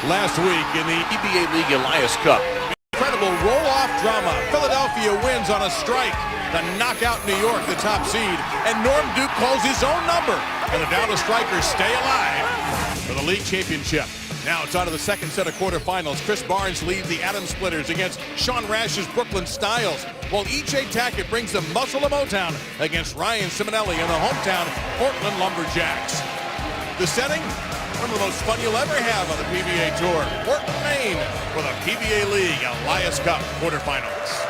last week in the PBA League Elias Cup. Incredible roll-off drama. Philadelphia wins on a strike to knock out New York, the top seed. And Norm Duke calls his own number. And the Dallas Strikers stay alive for the league championship. Now it's on to the second set of quarterfinals. Chris Barnes leads the Atom Splitters against Sean Rash's Brooklyn Styles, while E.J. Tackett brings the muscle of Motown against Ryan Simonelli and the hometown Portland Lumberjacks. The setting? One of the most fun you'll ever have on the PBA Tour. Portland, Maine for the PBA League Elias Cup quarterfinals.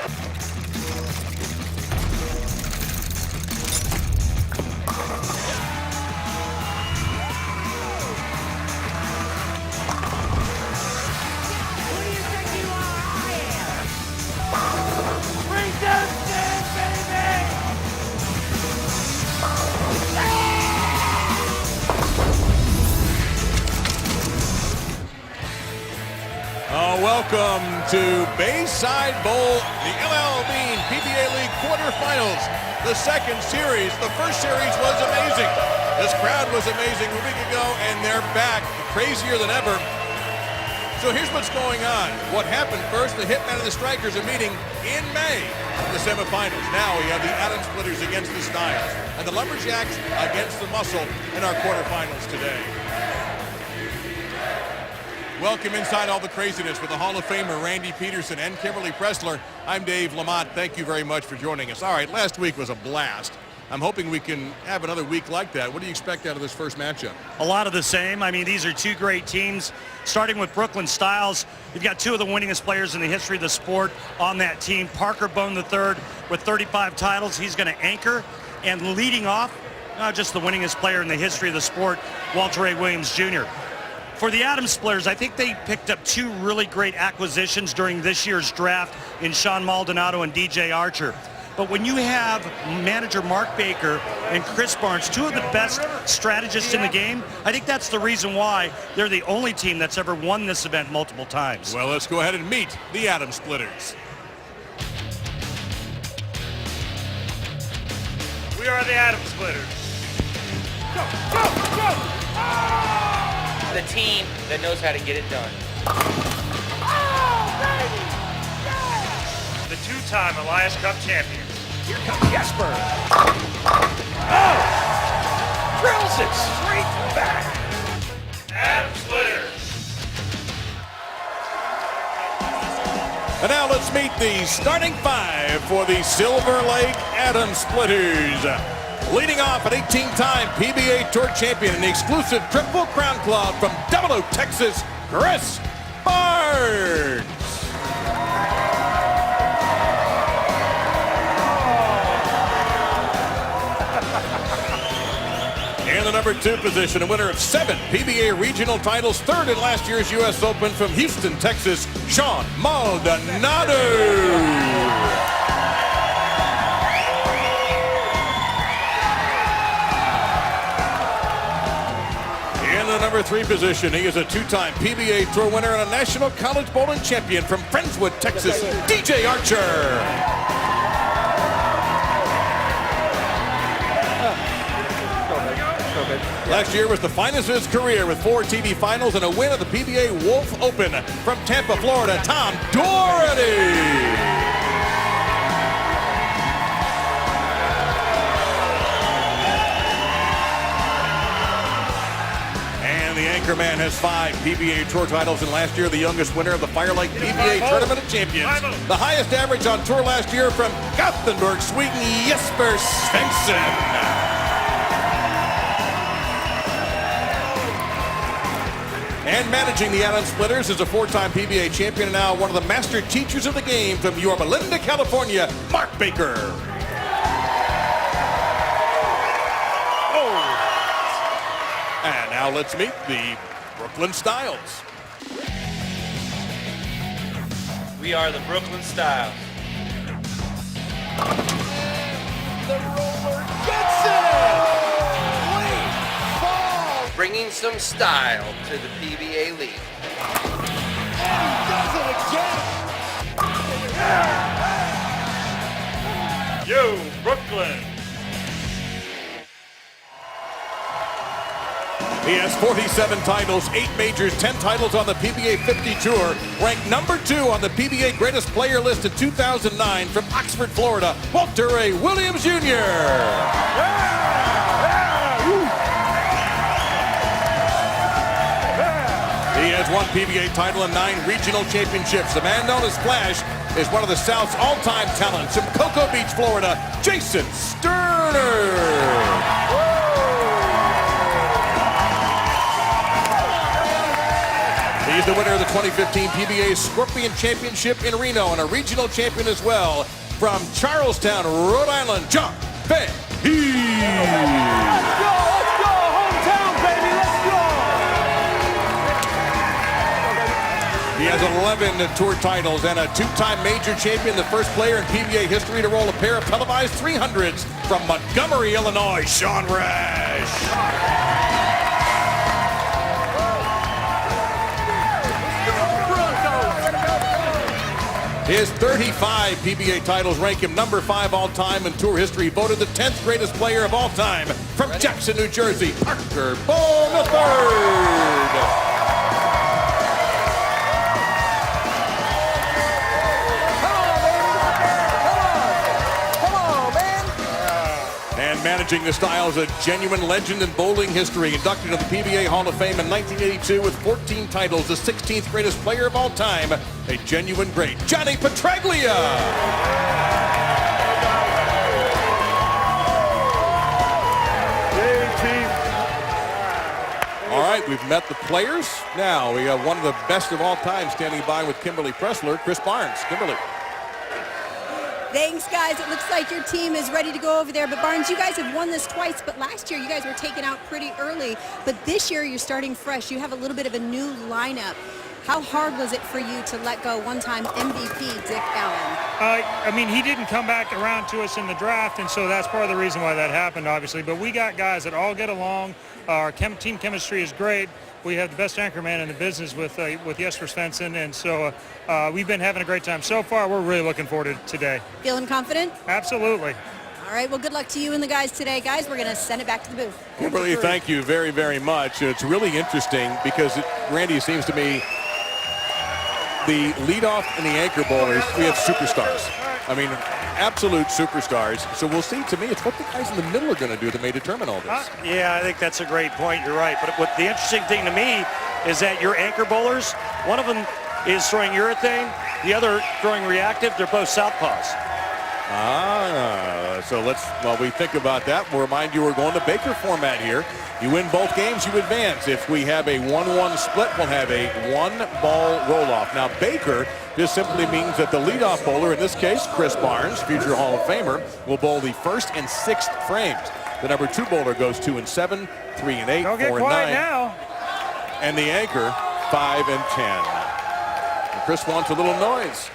Welcome to Bayside Bowl, the L.L.Bean PBA League quarterfinals. The second series. The first series was amazing. This crowd was amazing a week ago, and they're back, crazier than ever. So here's what's going on. What happened first, the Hitman and the Strikers are meeting in May in the semifinals. Now we have the Atom Splitters against the Styles, and the Lumberjacks against the Muscle in our quarterfinals today. Welcome inside all the craziness with the Hall of Famer Randy Peterson and Kimberly Pressler. I'm Dave Lamont. Thank you very much for joining us. All right, last week was a blast. I'm hoping we can have another week like that. What do you expect out of this first matchup? A lot of the same. I mean, these are two great teams. Starting with Brooklyn Styles, you've got two of the winningest players in the history of the sport on that team. Parker Bone III with 35 titles. He's going to anchor, and leading off, not just the winningest player in the history of the sport, Walter A. Williams Jr. For the Atom Splitters, I think they picked up two really great acquisitions during this year's draft in Sean Maldonado and DJ Archer. But when you have manager Mark Baker and Chris Barnes, two of the best strategists in the game, I think that's the reason why they're the only team that's ever won this event multiple times. Well, let's go ahead and meet the Atom Splitters. We are the Atom Splitters. Go, go, go! Oh! The team that knows how to get it done. Oh, baby! Yeah! The two-time Elias Cup champions. Here comes Jesper. Oh! Drills it straight back. Atom Splitters. And now let's meet the starting five for the Silver Lake Atom Splitters. Leading off, an 18-time PBA Tour champion in the exclusive Triple Crown Club from Devilo, Texas, Chris Barnes. In the number 2 position, a winner of 7 PBA regional titles, third in last year's U.S. Open from Houston, Texas, Sean Maldonado. The number 3 position, he is a 2-time PBA Tour winner and a National College Bowling champion from Friendswood, Texas, DJ Archer. Last year was the finest of his career with 4 TV finals and a win of the PBA Wolf Open from Tampa, Florida, Tom Doherty. The Anchorman has 5 PBA Tour titles, and last year the youngest winner of the Fire Lake PBA Tournament of Champions. The highest average on tour last year from Gothenburg, Sweden, Jesper Svensson. And managing the Atom Splitters is a 4-time PBA champion and now one of the master teachers of the game from Yorba Linda, California, Mark Baker. And now let's meet the Brooklyn Styles. We are the Brooklyn Styles. The roller gets it! Late ball! Bringing some style to the PBA League. And he does it again! Yo, Brooklyn! He has 47 titles, 8 majors, 10 titles on the PBA 50 Tour. Ranked number 2 on the PBA Greatest Player list in 2009 from Oxford, Florida, Walter A. Williams Jr. He has 1 PBA title and 9 regional championships. The man known as Flash is one of the South's all-time talents from Cocoa Beach, Florida, Jason Sterner. He's the winner of the 2015 PBA Scorpion Championship in Reno and a regional champion as well from Charlestown, Rhode Island, John Fahey. Let's go, hometown, baby, let's go. He has 11 tour titles and a 2-time major champion, the first player in PBA history to roll a pair of televised 300s from Montgomery, Illinois, Sean Rash. His 35 PBA titles rank him number 5 all-time in tour history, voted the 10th greatest player of all time from Jackson, New Jersey, Parker Boone III. And managing the style is a genuine legend in bowling history, inducted into the PBA Hall of Fame in 1982 with 14 titles, the 16th greatest player of all time, a genuine great, Johnny Petraglia. All right, we've met the players. Now we have one of the best of all time standing by with Kimberly Pressler, Chris Barnes. Kimberly. Thanks, guys. It looks like your team is ready to go over there. But, Barnes, you guys have won this twice. But last year, you guys were taken out pretty early. But this year, you're starting fresh. You have a little bit of a new lineup. How hard was it for you to let go one-time MVP Dick Allen? I mean, he didn't come back around to us in the draft, and so that's part of the reason why that happened, obviously. But we got guys that all get along. Our team chemistry is great. We have the best anchor man in the business with Jesper Svensson, and so we've been having a great time. So far, we're really looking forward to today. Feeling confident? Absolutely. All right, well, good luck to you and the guys today. Guys, we're going to send it back to the booth. Kimberly, thank you very, very much. It's really interesting because, Randy, it seems to me the leadoff and the anchor bowlers, we have superstars. I mean, absolute superstars. So we'll see. To me, it's what the guys in the middle are going to do that may determine all this. Yeah, I think that's a great point. You're right. But what the interesting thing to me is that your anchor bowlers, one of them is throwing urethane, the other throwing reactive. They're both southpaws. So while we think about that, we'll remind you we're going to Baker format here. You win both games, you advance. If we have a 1-1 split, we'll have a 1-ball roll-off. Now, Baker just simply means that the leadoff bowler, in this case, Chris Barnes, future Hall of Famer, will bowl the 1st and 6th frames. The number 2 bowler goes 2 and 7, 3 and 8, 4 and 9. Now. And the anchor, 5 and 10. And Chris wants a little noise.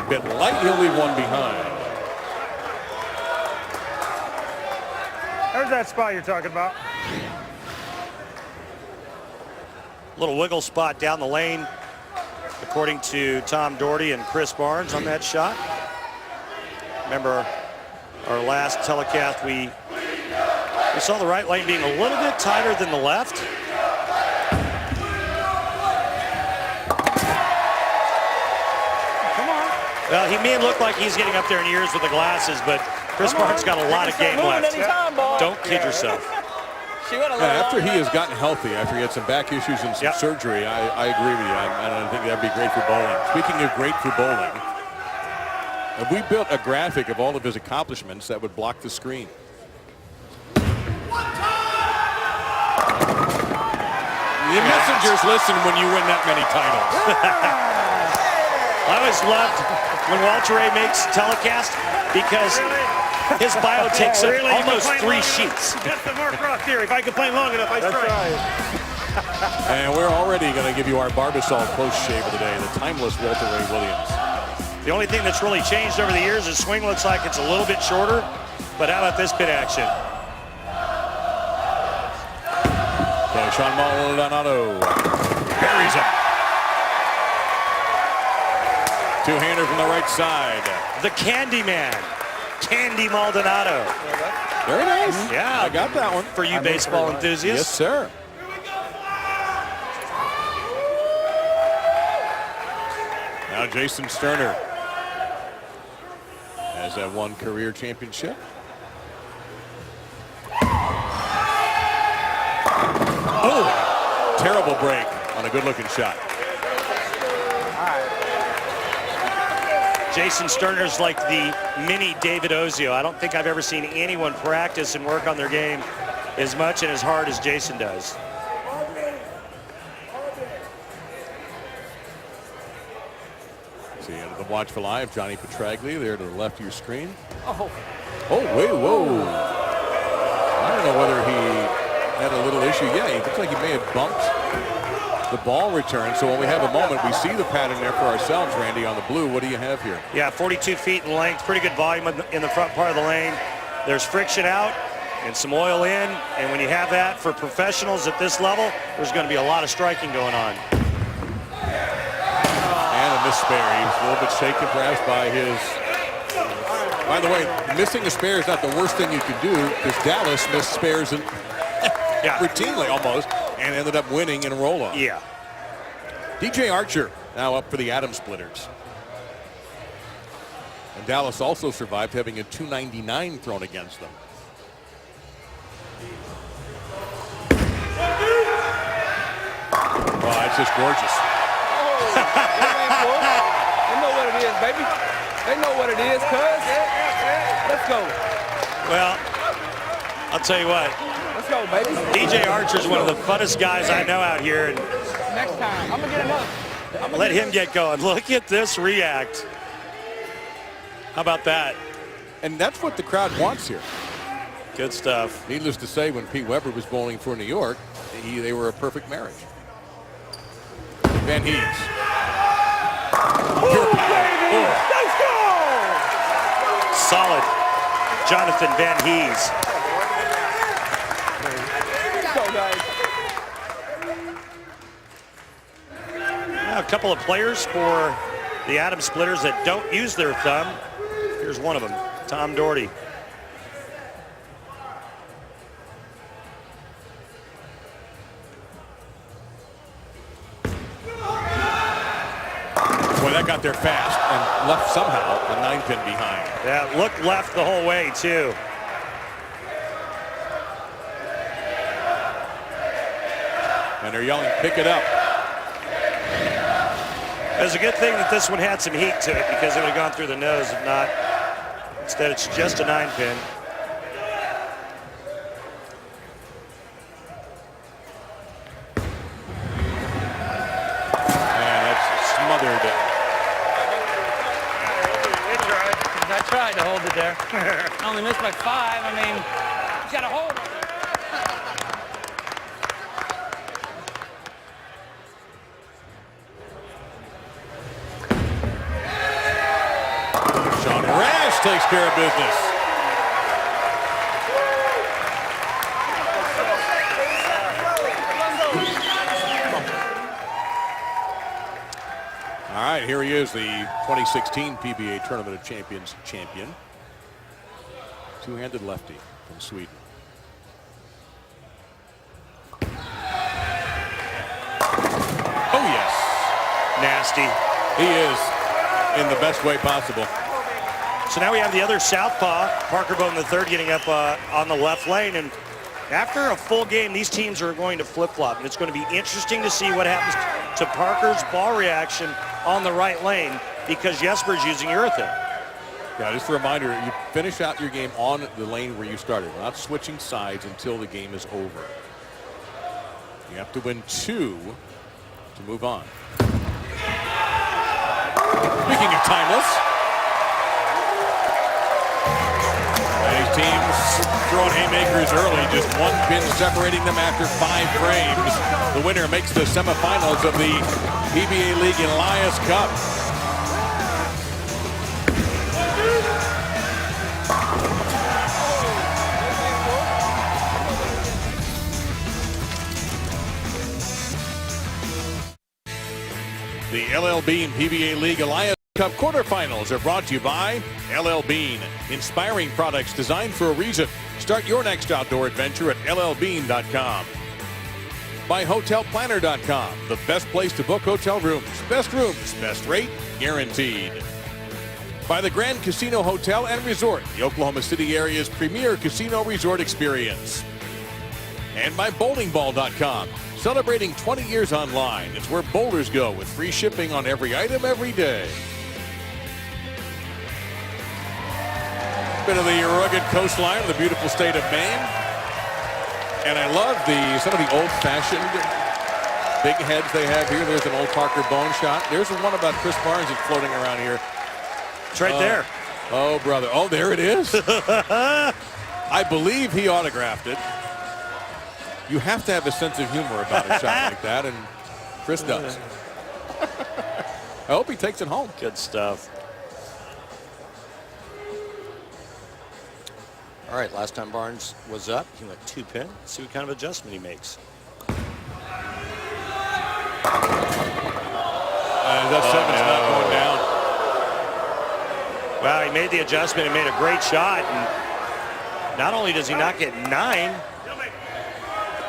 Bit light, he'll leave one behind. There's that spot you're talking about. Little wiggle spot down the lane, according to Tom Doherty and Chris Barnes on that shot. Remember our last telecast, we saw the right lane being a little bit tighter than the left. Well, he may look like he's getting up there in years with the glasses, but Chris Barnes got a lot of game left. Don't kid yourself. After he has gotten healthy, after he had some back issues and some surgery, I agree with you. I think that'd be great for bowling. Speaking of great for bowling, we built a graphic of all of his accomplishments that would block the screen. The messengers listen when you win that many titles. I always loved when Walter A makes telecast because his bio takes up almost 3 sheets. That's the Mark Roth theory. If I complain long enough, I strike. Right. And we're already going to give you our Barbasol close shave of the day, the timeless Walter A. Williams. The only thing that's really changed over the years is swing looks like it's a little bit shorter, but how about this bit action? So Sean Maldonado buries him. Two-hander from the right side. The Candy Man. Candy Maldonado. Very nice. Yeah. I got that one. For you baseball enthusiasts. Yes, sir. Now Jason Sterner has that one career championship. Oh, terrible break on a good-looking shot. Jason Sterner's like the mini David Ozio. I don't think I've ever seen anyone practice and work on their game as much and as hard as Jason does. See, under the watch for live, Johnny Petraglia there to the left of your screen. Oh, wait, whoa. I don't know whether he had a little issue. Yeah, he looks like he may have bumped the ball return. So when we have a moment, we see the pattern there for ourselves, Randy, on the blue. What do you have here? Yeah, 42 feet in length, pretty good volume in the front part of the lane. There's friction out and some oil in, and when you have that for professionals at this level, there's going to be a lot of striking going on. And a missed spare. He was a little bit shaken perhaps by his... By the way, missing a spare is not the worst thing you can do, because Dallas missed spares and routinely almost, and ended up winning in a roll-off. Yeah. DJ Archer now up for the Atom Splitters. And Dallas also survived having a .299 thrown against them. Oh, it's just gorgeous. They know what it is, baby. They know what it is, cuz. Let's go. Well, I'll tell you what. Let's go, baby. DJ Archer's one of the funnest guys I know out here. And Next time, I'm going to get another. let him get going. Look at this react. How about that? And that's what the crowd wants here. Good stuff. Needless to say, when Pete Weber was bowling for New York, they were a perfect marriage. Van Hees. Let's go! Solid. Jonathan Van Hees. Let's go, guys. Now, a couple of players for the Atom Splitters that don't use their thumb. Here's one of them, Tom Doherty. Boy, that got there fast and left somehow a 9-pin behind. Yeah, look left the whole way, too. And they're yelling, pick it up. It was a good thing that this one had some heat to it because it would have gone through the nose if not. Instead, it's just a 9-pin. And that's smothered. I tried to hold it there. I only missed by 5. I mean, you got to hold it. Sean Rash takes care of business. All right, here he is, the 2016 PBA Tournament of Champions champion. Two-handed lefty from Sweden. Oh, yes. Nasty. He is in the best way possible. So now we have the other southpaw, Parker Bowman III, getting up on the left lane. And after a full game, these teams are going to flip-flop. And it's going to be interesting to see what happens to Parker's ball reaction on the right lane because Jesper's using urethane. Yeah, just a reminder, you finish out your game on the lane where you started. We're not switching sides until the game is over. You have to win 2 to move on. Speaking of timeless, these teams throwing haymakers early, just 1 pin separating them after 5 frames. The winner makes the semifinals of the PBA League Elias Cup. The L.L.Bean PBA League Elias Cup quarterfinals are brought to you by L.L.Bean. Inspiring products designed for a reason. Start your next outdoor adventure at LL.Bean.com. By HotelPlanner.com, the best place to book hotel rooms. Best rooms, best rate, guaranteed. By the Grand Casino Hotel and Resort, the Oklahoma City area's premier casino resort experience. And by BowlingBall.com, celebrating 20 years online. It's where bowlers go with free shipping on every item every day. Bit of the rugged coastline of the beautiful state of Maine. And I love some of the old-fashioned big heads they have here. There's an old Parker Bone shot. There's one about Chris Barnes that's floating around here. It's right there. Oh, brother. Oh, there it is. I believe he autographed it. You have to have a sense of humor about a shot like that, and Chris does. I hope he takes it home. Good stuff. All right, last time Barnes was up, he went 2-pin. See what kind of adjustment he makes. That seven's not going down. Well, he made the adjustment and made a great shot. And not only does he not get 9,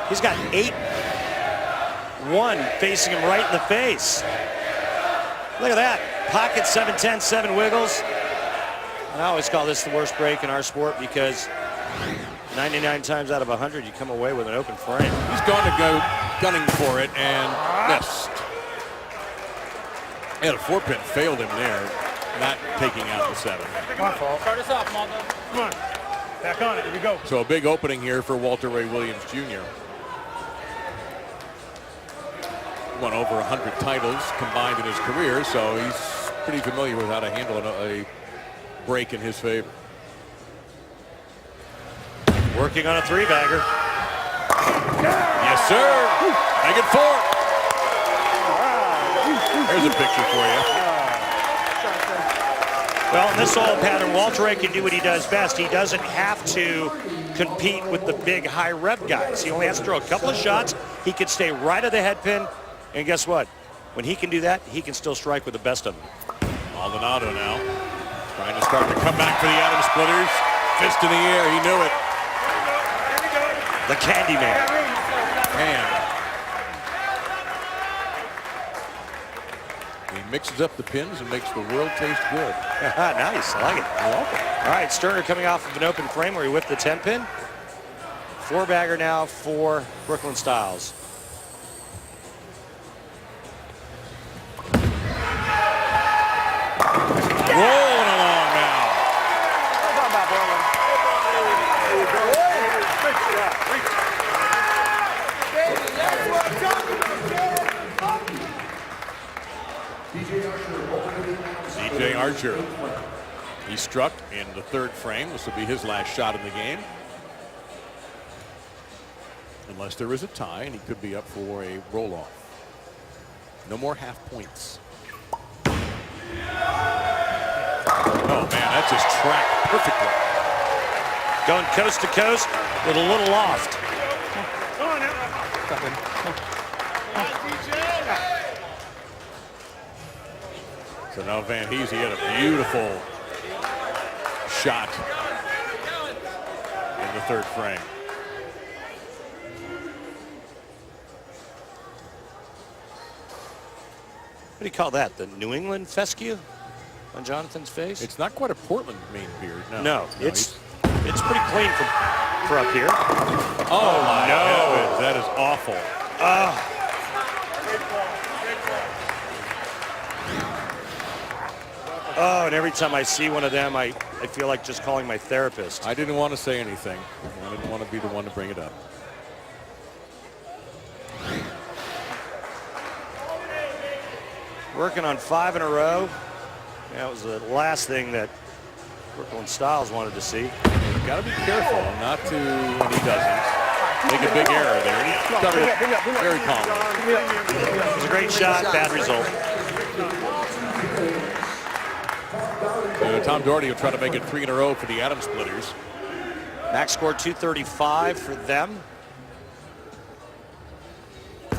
he's got 8-1 facing him right in the face. Look at that. Pocket 7-10, 7 wiggles. And I always call this the worst break in our sport because 99 times out of 100 you come away with an open frame. He's going to go gunning for it and missed. And a 4-pin failed him there, not taking out the 7. Come on, Paul. Start us off, Maldo. Come on. Back on it. Here we go. So a big opening here for Walter Ray Williams Jr. Won over 100 titles combined in his career, so he's pretty familiar with how to handle a break in his favor. Working on a 3-bagger. Yes, sir. Make it 4. There's a picture for you. Well, in this old pattern, Walter Ray can do what he does best. He doesn't have to compete with the big high rep guys. He only has to throw a couple of shots. He can stay right at the head pin. And guess what? When he can do that, he can still strike with the best of them. Maldonado now trying to start to come back for the Adams splitters. Fist in the air. He knew it. The Candyman. Man. He mixes up the pins and makes the world taste good. Nice. I like it. All right, Sterner coming off of an open frame where he whipped the 10-pin. 4-bagger now for Brooklyn Styles. Rolling along now. DJ Archer. He struck in the 3rd frame. This will be his last shot in the game. Unless there is a tie, and he could be up for a roll-off. No more half points. Oh, man, that just tracked perfectly. Going coast to coast with a little loft. Come on now. So now Van Heesey had a beautiful shot in the 3rd frame. What do you call that? The New England fescue on Jonathan's face? It's not quite a Portland Maine beard. No, it's pretty clean for up here. Oh my heavens, that is awful. Oh, and every time I see one of them, I feel like just calling my therapist. I didn't want to say anything. I didn't want to be the one to bring it up. Working on 5 in a row. That was the last thing that Brooklyn Styles wanted to see. You've got to be careful not to, when he doesn't, make a big error there. He covered it very calmly. It was a great shot, bad result. Tom Doherty will try to make it 3 in a row for the Adams splitters. Max scored 235 for them. A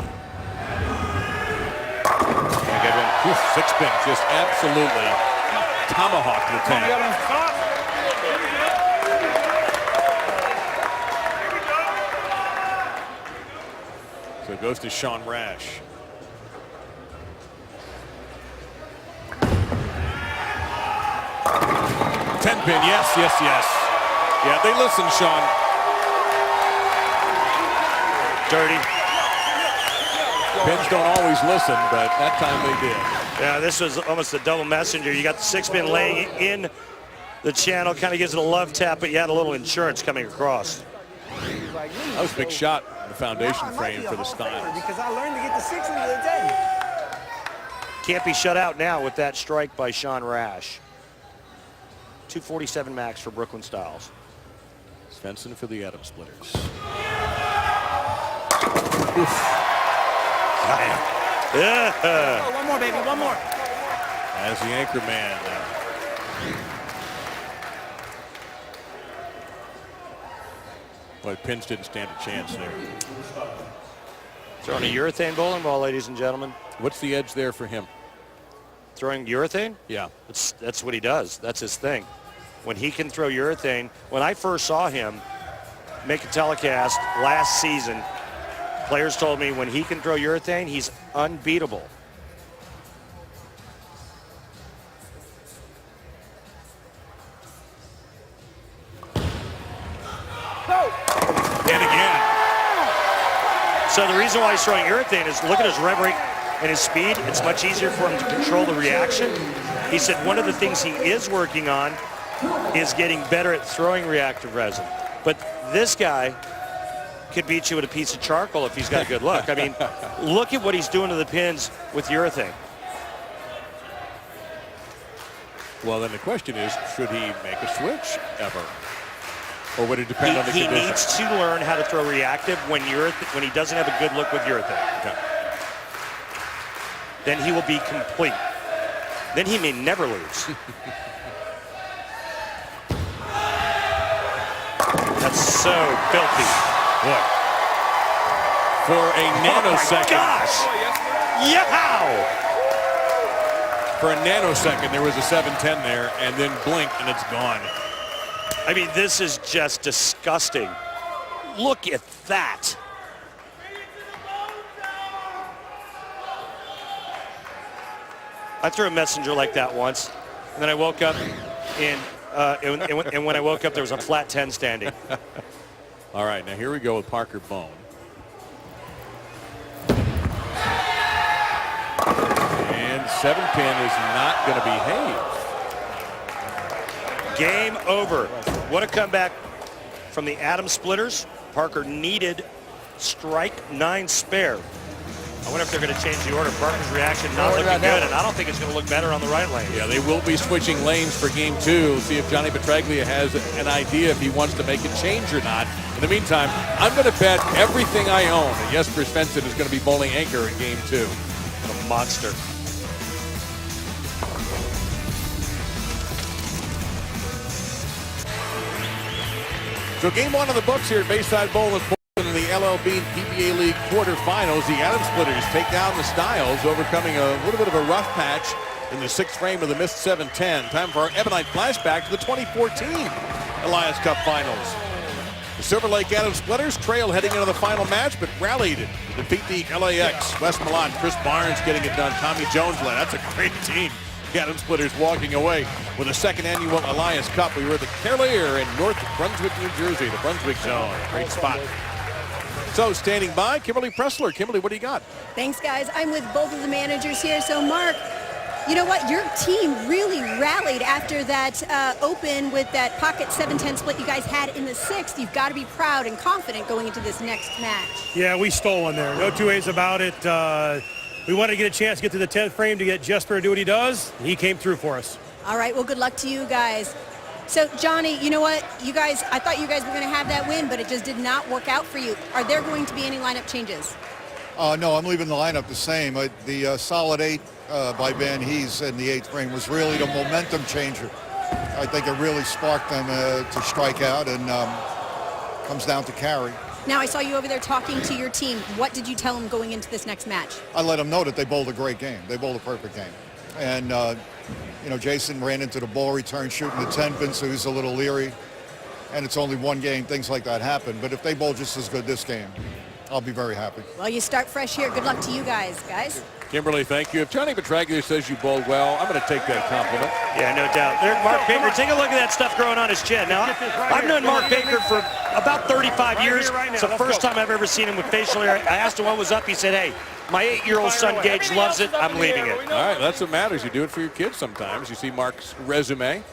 good one. Six pin just absolutely tomahawked the tank. So it goes to Sean Rash. Ten-pin, yes, yes, yes. Yeah, they listen, Sean. Dirty. Pins don't always listen, but that time they did. Yeah, this was almost a double messenger. You got the six-pin laying in the channel, kind of gives it a love tap, but you had a little insurance coming across. That was a big shot in the foundation frame for the Styles. Because I learned to get the 6 into the 10. Can't be shut out now with that strike by Sean Rash. 247 max for Brooklyn Styles. Svensson for the Atom Splitters. Yeah. Oh, one more, baby, one more. As the anchor man. But Pins didn't stand a chance there. Throwing a urethane bowling ball, ladies and gentlemen. What's the edge there for him? Throwing urethane? Yeah. That's what he does. That's his thing. When he can throw urethane, when I first saw him make a telecast last season, players told me when he can throw urethane, he's unbeatable. And again. So the reason why he's throwing urethane is look at his rev rate and his speed. It's much easier for him to control the reaction. He said one of the things he is working on is getting better at throwing reactive resin. But this guy could beat you with a piece of charcoal if he's got a good look. I mean, look at what he's doing to the pins with urethane. Well, then the question is, should he make a switch ever? Or would it depend on the He condition? needs to learn how to throw reactive when he doesn't have a good look with urethane. Okay. Then he will be complete. Then he may never lose. That's so filthy. Look. For a nanosecond. Oh my gosh! Yow! For a nanosecond, there was a 7-10 there, and then blink, and it's gone. I mean, this is just disgusting. Look at that. I threw a messenger like that once, and then I woke up, and when I woke up, there was a flat 10 standing. All right, now here we go with Parker Bone. And 7-pin is not going to behave. Game over. What a comeback from the Atom Splitters. Parker needed strike 9 spare. I wonder if they're going to change the order. Parker's reaction not looking good, and I don't think it's going to look better on the right lane. Yeah, they will be switching lanes for game 2. See if Johnny Petraglia has an idea if he wants to make a change or not. In the meantime, I'm going to bet everything I own that Jesper Svensson is going to be bowling anchor in game 2. A monster. So game 1 of the books here at Bayside Bowl in Portland in the L.L.Bean PBA League quarterfinals. The Atom Splitters take down the Styles, overcoming a little bit of a rough patch in the 6th frame of the missed 7-10. Time for our Ebonite flashback to the 2014 Elias Cup Finals. The Silver Lake Atom Splitters trailed heading into the final match, but rallied to defeat the LAX. Wes Milan, Chris Barnes getting it done. Tommy Jones led. That's a great team. The Atom Splitters walking away with a 2nd annual Elias Cup. We were at the Carlier in North Brunswick, New Jersey, the Brunswick Zone. Great spot. So standing by, Kimberly Pressler. Kimberly, what do you got? Thanks, guys. I'm with both of the managers here. So, Mark, you know what? Your team really rallied after that open with that pocket 7-10 split you guys had in the 6th. You've got to be proud and confident going into this next match. Yeah, we stole one there. No two ways about it. We wanted to get a chance to get to the 10th frame to get Jesper to do what he does. He came through for us. All right, well, good luck to you guys. So, Johnny, you know what? You guys, I thought you guys were going to have that win, but it just did not work out for you. Are there going to be any lineup changes? No, I'm leaving the lineup the same. The solid 8 by Van Hees in the 8th frame was really the momentum changer. I think it really sparked them to strike out, and Comes down to carry. Now, I saw you over there talking to your team. What did you tell them going into this next match? I let them know that they bowled a great game. They bowled a perfect game. And, you know, Jason ran into the ball return shooting the 10-pin, so he's a little leery. And it's only one game. Things like that happen. But if they bowl just as good this game, I'll be very happy. Well, you start fresh here. Good luck to you guys. Kimberly, thank you. If Johnny Petraglia says you bowled well, I'm going to take that compliment. Yeah, no doubt. There, Mark Baker, take a look at that stuff growing on his chin. Now, I've known Mark Baker for about 35 years. It's the first time I've ever seen him with facial hair. I asked him what was up. He said, hey, my 8-year-old son, Gage, loves it. I'm leaving it. All right, that's what matters. You do it for your kids sometimes. You see Mark's resume.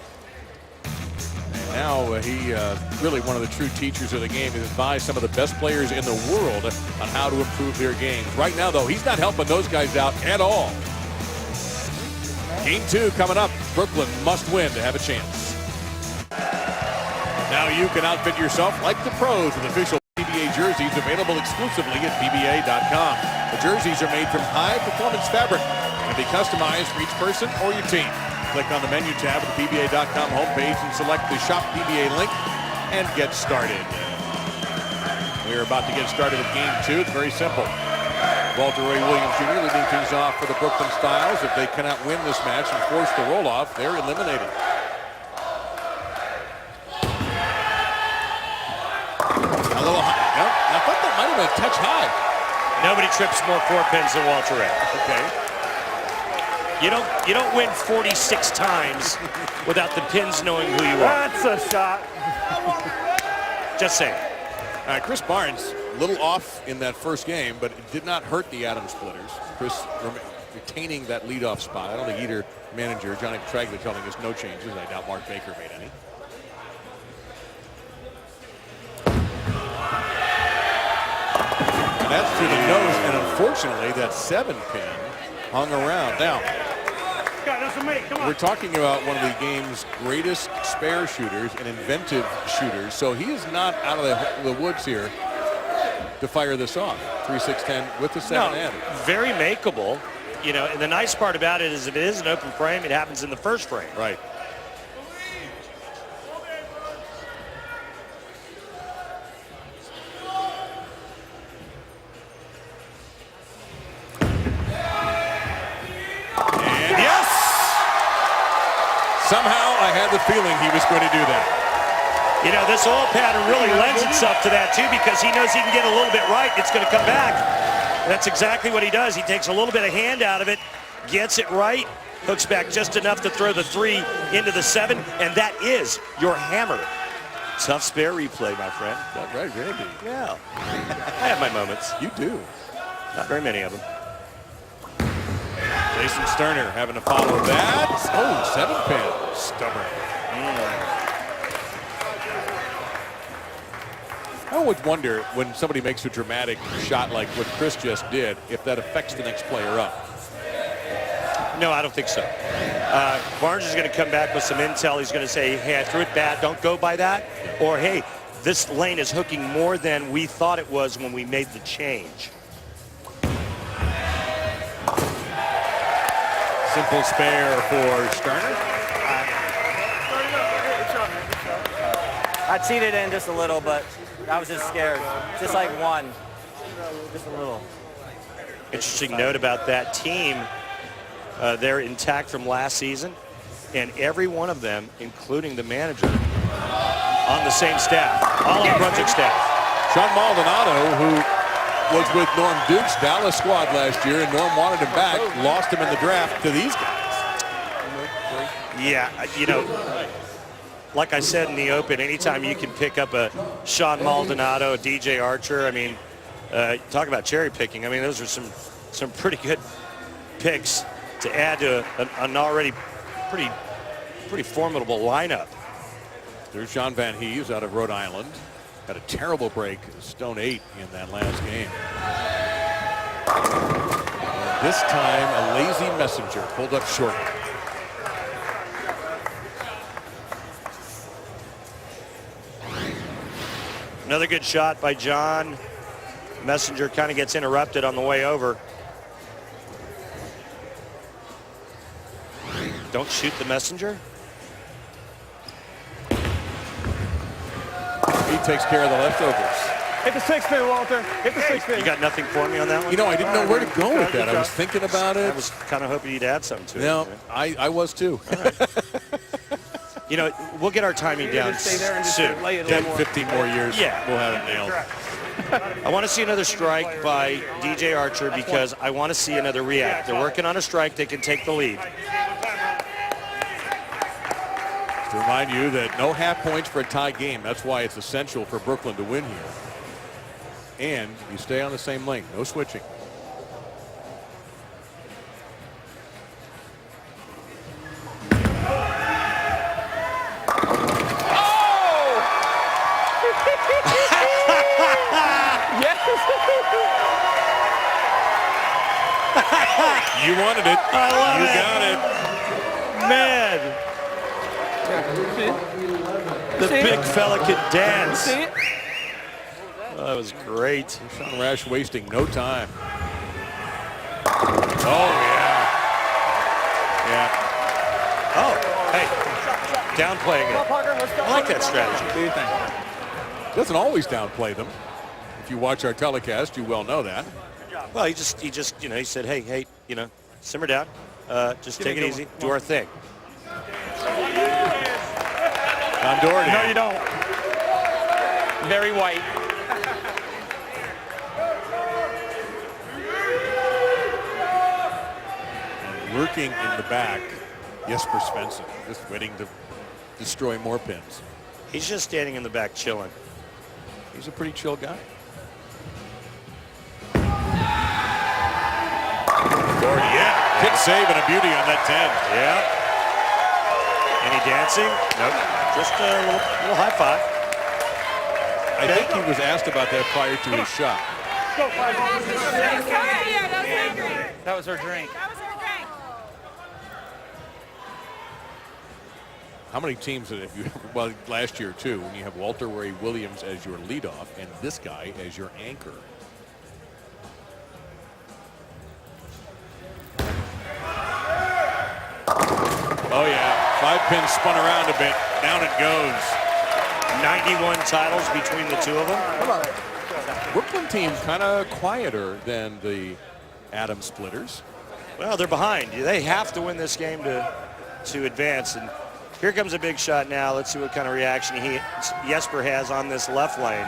Now he really one of the true teachers of the game. He's advised some of the best players in the world on how to improve their games. Right now, though, he's not helping those guys out at all. Game 2 coming up. Brooklyn must win to have a chance. Now you can outfit yourself like the pros with official PBA jerseys available exclusively at PBA.com. The jerseys are made from high-performance fabric and be customized for each person or your team. Click on the menu tab of the PBA.com homepage and select the Shop PBA link and get started. We're about to get started with Game 2. It's very simple. Walter Ray Williams Jr. leading things off for the Brooklyn Styles. If they cannot win this match and force the roll-off, they're eliminated. A little high. No, I thought that might have been a touch high. Nobody trips more 4 pins than Walter Ray. Okay. You don't win 46 times without the pins knowing who you are. That's a shot. Just saying. All right, Chris Barnes, a little off in that first game, but it did not hurt the Atom Splitters. Chris retaining that leadoff spot. I don't think either manager, Johnny Petraglia, telling us no changes. I doubt Mark Baker made any. And that's to the nose, and unfortunately, that 7-pin hung around. Now, we're talking about one of the game's greatest spare shooters and inventive shooters, so he is not out of the woods here to fire this off. 3-6-10 with the 7-and. Very makeable. You know, and the nice part about it is if it is an open frame, it happens in the first frame. Right. Somehow I had the feeling he was going to do that. You know, this oil pattern really lends itself to that too because he knows he can get a little bit right. It's going to come back. And that's exactly what he does. He takes a little bit of hand out of it, gets it right, hooks back just enough to throw the 3 into the 7, and that is your hammer. Tough spare replay, my friend. That's right, Randy. Yeah. I have my moments. You do. Not very many of them. Jason Sterner having to follow that. Oh, 7-pin. Stubborn. I always wonder when somebody makes a dramatic shot like what Chris just did, if that affects the next player up. No, I don't think so. Barnes is going to come back with some intel. He's going to say, hey, I threw it bad. Don't go by that. Or, hey, this lane is hooking more than we thought it was when we made the change. Simple spare for Sterner. I cheated in just a little, but I was just scared. Just like one. Just a little. Interesting note about that team. They're intact from last season, and every one of them, including the manager, on the same staff, all on the Brunswick staff. Sean Maldonado, who was with Norm Duke's Dallas squad last year, and Norm wanted him back, lost him in the draft to these guys. Yeah, you know, like I said in the open, anytime you can pick up a Sean Maldonado, a DJ Archer, I mean, talk about cherry picking. I mean, those are some pretty good picks to add to an already pretty formidable lineup. There's John Van Hees out of Rhode Island. Had a terrible break, stone 8 in that last game. And this time, a lazy messenger pulled up short. Another good shot by John. Messenger kind of gets interrupted on the way over. Don't shoot the messenger. He He takes care of the leftovers. Hit the 6-pin, Walter. Hit the 6-pin. You got nothing for me on that one? You know, I didn't know where to go with that. I was thinking about it. I was kind of hoping you'd add something to it. No, I was too. You know, we'll get our timing down Stay there and just soon. lay it a 10, little more. 15 more years, Yeah. we'll have it nailed. I want to see another strike by DJ Archer because I want to see another react. They're working on a strike. They can take the lead. To remind you that no half points for a tie game. That's why it's essential for Brooklyn to win here. And you stay on the same lane. No switching. You wanted it. I love You it. got it. Man. The big fella could dance. See it? Oh, that was great. Sean Rash wasting no time. Oh, yeah. Yeah. Oh, hey. Downplaying it. I like that strategy. Do your thing. Doesn't always downplay them. If you watch our telecast, you well know that. Well, he just, you know, he said, hey, you know, simmer down. Just take it easy. Do our thing. Don Doherty. No, you don't. Very white. Lurking in the back, Jesper Svensson, just waiting to destroy more pins. He's just standing in the back chilling. He's a pretty chill guy. Doherty, yeah. Kick save and a beauty on that 10. Yeah. Any dancing? Nope. Just a little high five. I think he was asked about that prior to his shot. That was her drink. How many teams that if you, well, last year too, when you have Walter Ray Williams as your leadoff and this guy as your anchor. Oh yeah, 5 pins spun around a bit. Down it goes. 91 titles between the two of them. Brooklyn team kind of quieter than the Atom Splitters. Well, they're behind. They have to win this game to advance. And here comes a big shot now. Let's see what kind of reaction Jesper has on this left lane.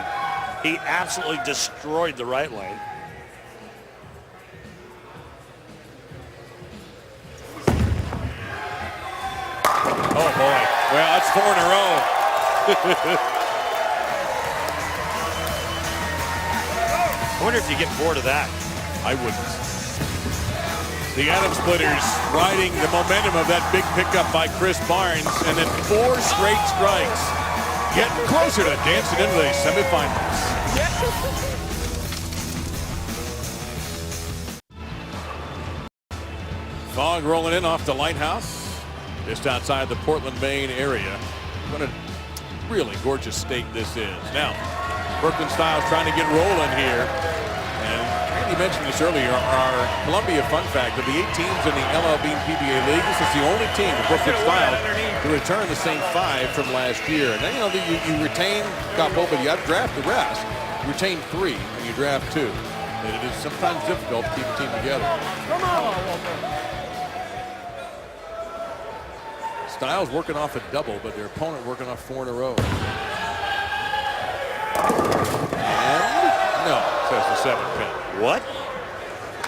He absolutely destroyed the right lane. Oh boy. Well, that's 4 in a row. I wonder if you get bored of that. I wouldn't. The Atom Splitters riding the momentum of that big pickup by Chris Barnes, and then 4 straight strikes. Getting closer to dancing into the semifinals. Fog rolling in off the lighthouse, just outside the Portland, Maine area. What a really gorgeous state this is. Now, Brooklyn Styles trying to get rolling here. And Randy mentioned this earlier, our Columbia fun fact, of the 8 teams in the L.L.Bean PBA League, this is the only team with Brooklyn Styles to return the same 5 from last year. And then, you know, you retain a couple, but you got to draft the rest. You retain 3 and you draft 2. And it is sometimes difficult to keep a team together. Come on, Walter. Styles working off a double, but their opponent working off 4 in a row. And no, says the 7th pin. What?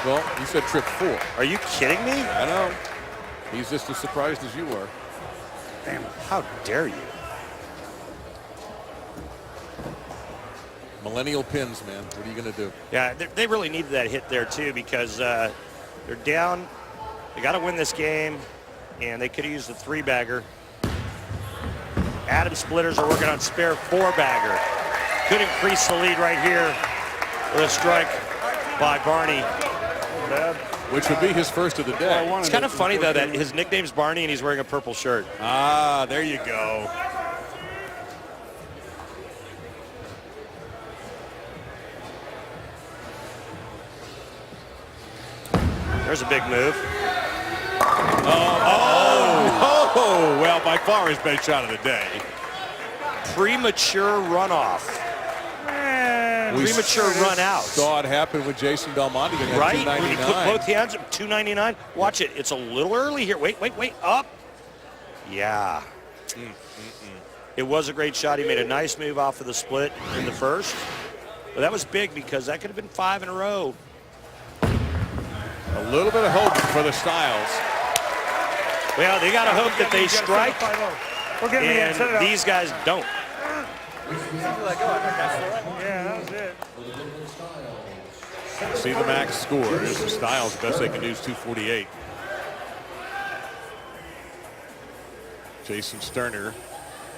Well, you said trip 4. Are you kidding me? I know. He's just as surprised as you are. Damn, how dare you? Millennial pins, man. What are you going to do? Yeah, they really needed that hit there, too, because they're down. They got to win this game, and they could have used a 3-bagger. Atom Splitters are working on spare 4-bagger. Could increase the lead right here with a strike by Barney. Which would be his first of the day. It's kind of funny, though, that his nickname's Barney and he's wearing a purple shirt. Ah, there you go. There's a big move. Oh, well, by far his best shot of the day. Premature runoff. premature run out. Saw it happen with Jason Belmonte at Right? When he 299. put both hands up, 299. Watch it. It's a little early here. Wait. Up. Yeah. It was a great shot. He made a nice move off of the split in the first. But that was big because that could have been 5 in a row. A little bit of hope for the Styles. Well, they got to hope that they strike, and these guys don't. Yeah, that was it. See the max score. There's the Styles. The best they can do is 248. Jason Sterner,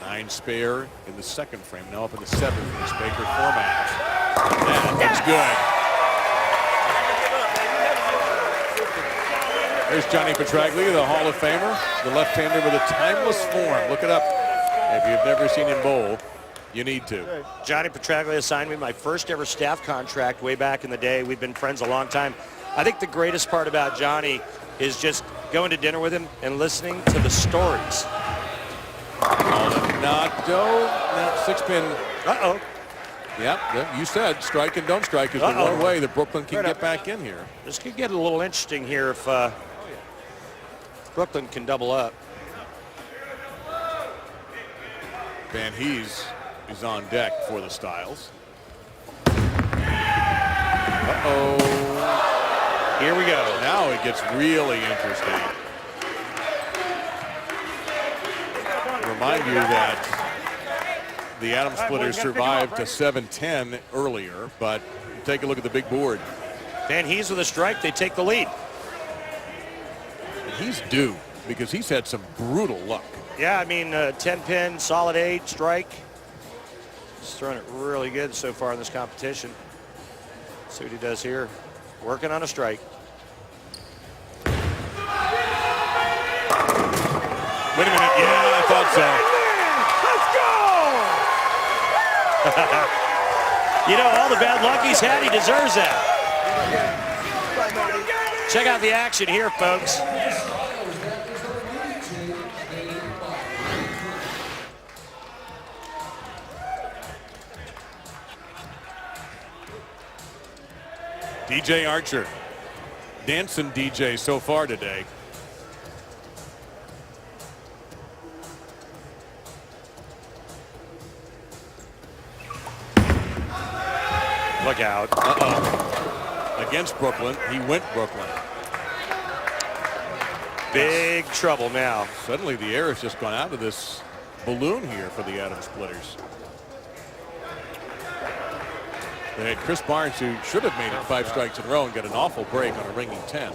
9 spare in the second frame. Now up in the 7th in this Baker format. That is good. There's Johnny Petraglia, the Hall of Famer, the left-hander with a timeless form. Look it up. If you've never seen him bowl, you need to. Johnny Petraglia signed me my first ever staff contract way back in the day. We've been friends a long time. I think the greatest part about Johnny is just going to dinner with him and listening to the stories. Nato, 6-pin. Uh-oh. Yep, you said strike and don't strike is the one way that Brooklyn can get back in here. This could get a little interesting here if Brooklyn can double up. Van Hees is on deck for the Styles. Uh-oh. Here we go. Now it gets really interesting. Remind you that the Atom Splitters survived to 7-10 earlier, but take a look at the big board. Van Hees with a strike, they take the lead. And he's due because he's had some brutal luck. Yeah, I mean, 10-pin, solid 8, strike. He's throwing it really good so far in this competition. See what he does here. Working on a strike. Wait a minute. Yeah, I thought so. You know, all the bad luck he's had, he deserves that. Check out the action here, folks. DJ Archer, dancing DJ so far today. Look out. Uh-oh. Against Brooklyn, he went Brooklyn. Big trouble now. Suddenly the air has just gone out of this balloon here for the Atom Splitters. They had Chris Barnes, who should have made it 5 strikes in a row and got an awful break on a ringing 10.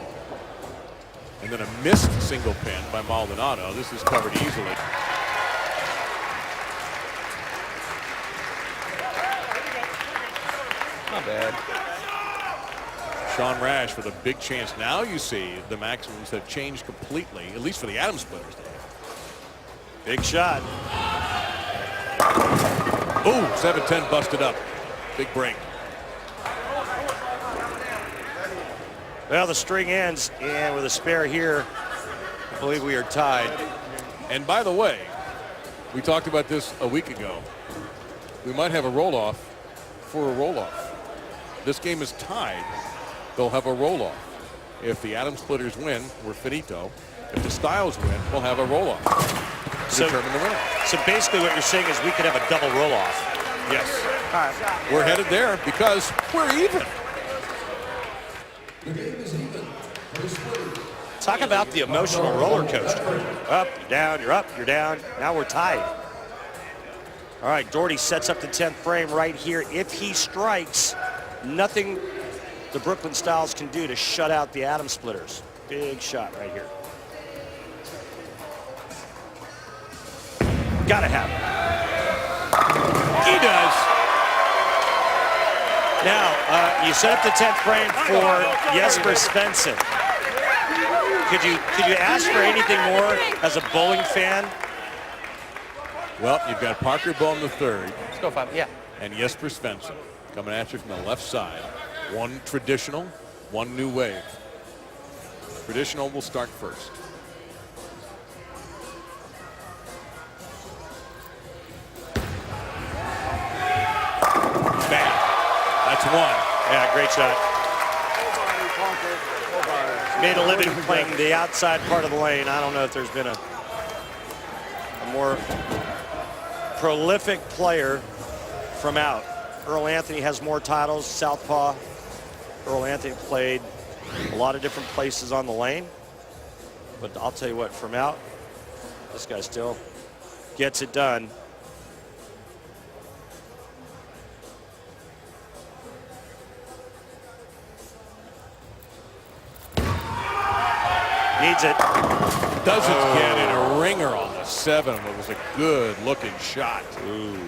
And then a missed single pin by Maldonado. This is covered easily. Not bad. Sean Rash with a big chance. Now you see the maximums have changed completely, at least for the Atom Splitters. Big shot. Ooh, 7-10 busted up. Big break. Well, the string ends, and with a spare here, I believe we are tied. And by the way, we talked about this a week ago. We might have a roll-off for a roll-off. This game is tied. They'll have a roll-off. If the Atom Splitters win, we're finito. If the Styles win, we'll have a roll-off. Determine the winner. So basically what you're saying is we could have a double roll-off. Yes. All right. We're headed there because we're even. The game is even. Talk about the emotional roller coaster. Up, down, you're up, you're down. Now we're tied. All right, Doherty sets up the 10th frame right here. If he strikes, nothing the Brooklyn Styles can do to shut out the Atom Splitters. Big shot right here. Gotta have it. He does. Now, you set up the 10th frame for Jesper Svensson. Could you ask for anything more as a bowling fan? Well, you've got Parker Bohm the third. Let's go 5. Yeah. And Jesper Svensson coming at you from the left side. One traditional, one new wave. Traditional will start first. Bad. That's one. Yeah, great shot. Made a living playing the outside part of the lane. I don't know if there's been a more prolific player from out. Earl Anthony has more titles, southpaw. Earl Anthony played a lot of different places on the lane. But I'll tell you what, from out, this guy still gets it done. Needs it. Doesn't get it. A ringer on the 7. It was a good-looking shot. Ooh.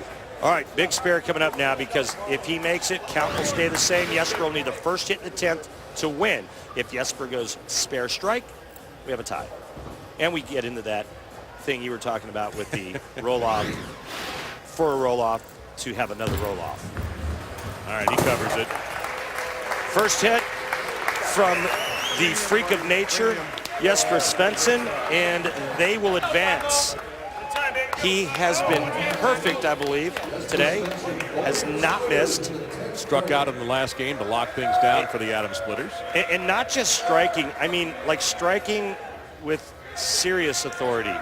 All right, big spare coming up now, because if he makes it, count will stay the same. Jesper will need the first hit in the 10th to win. If Jesper goes spare strike, we have a tie. And we get into that thing you were talking about with the roll-off. For a roll-off to have another roll-off. All right, he covers it. First hit from the freak of nature, Jesper Svensson, and they will advance. He has been perfect, I believe, today. Has not missed. Struck out in the last game to lock things down for the Atom Splitters. And not just striking, I mean, like striking with serious authority.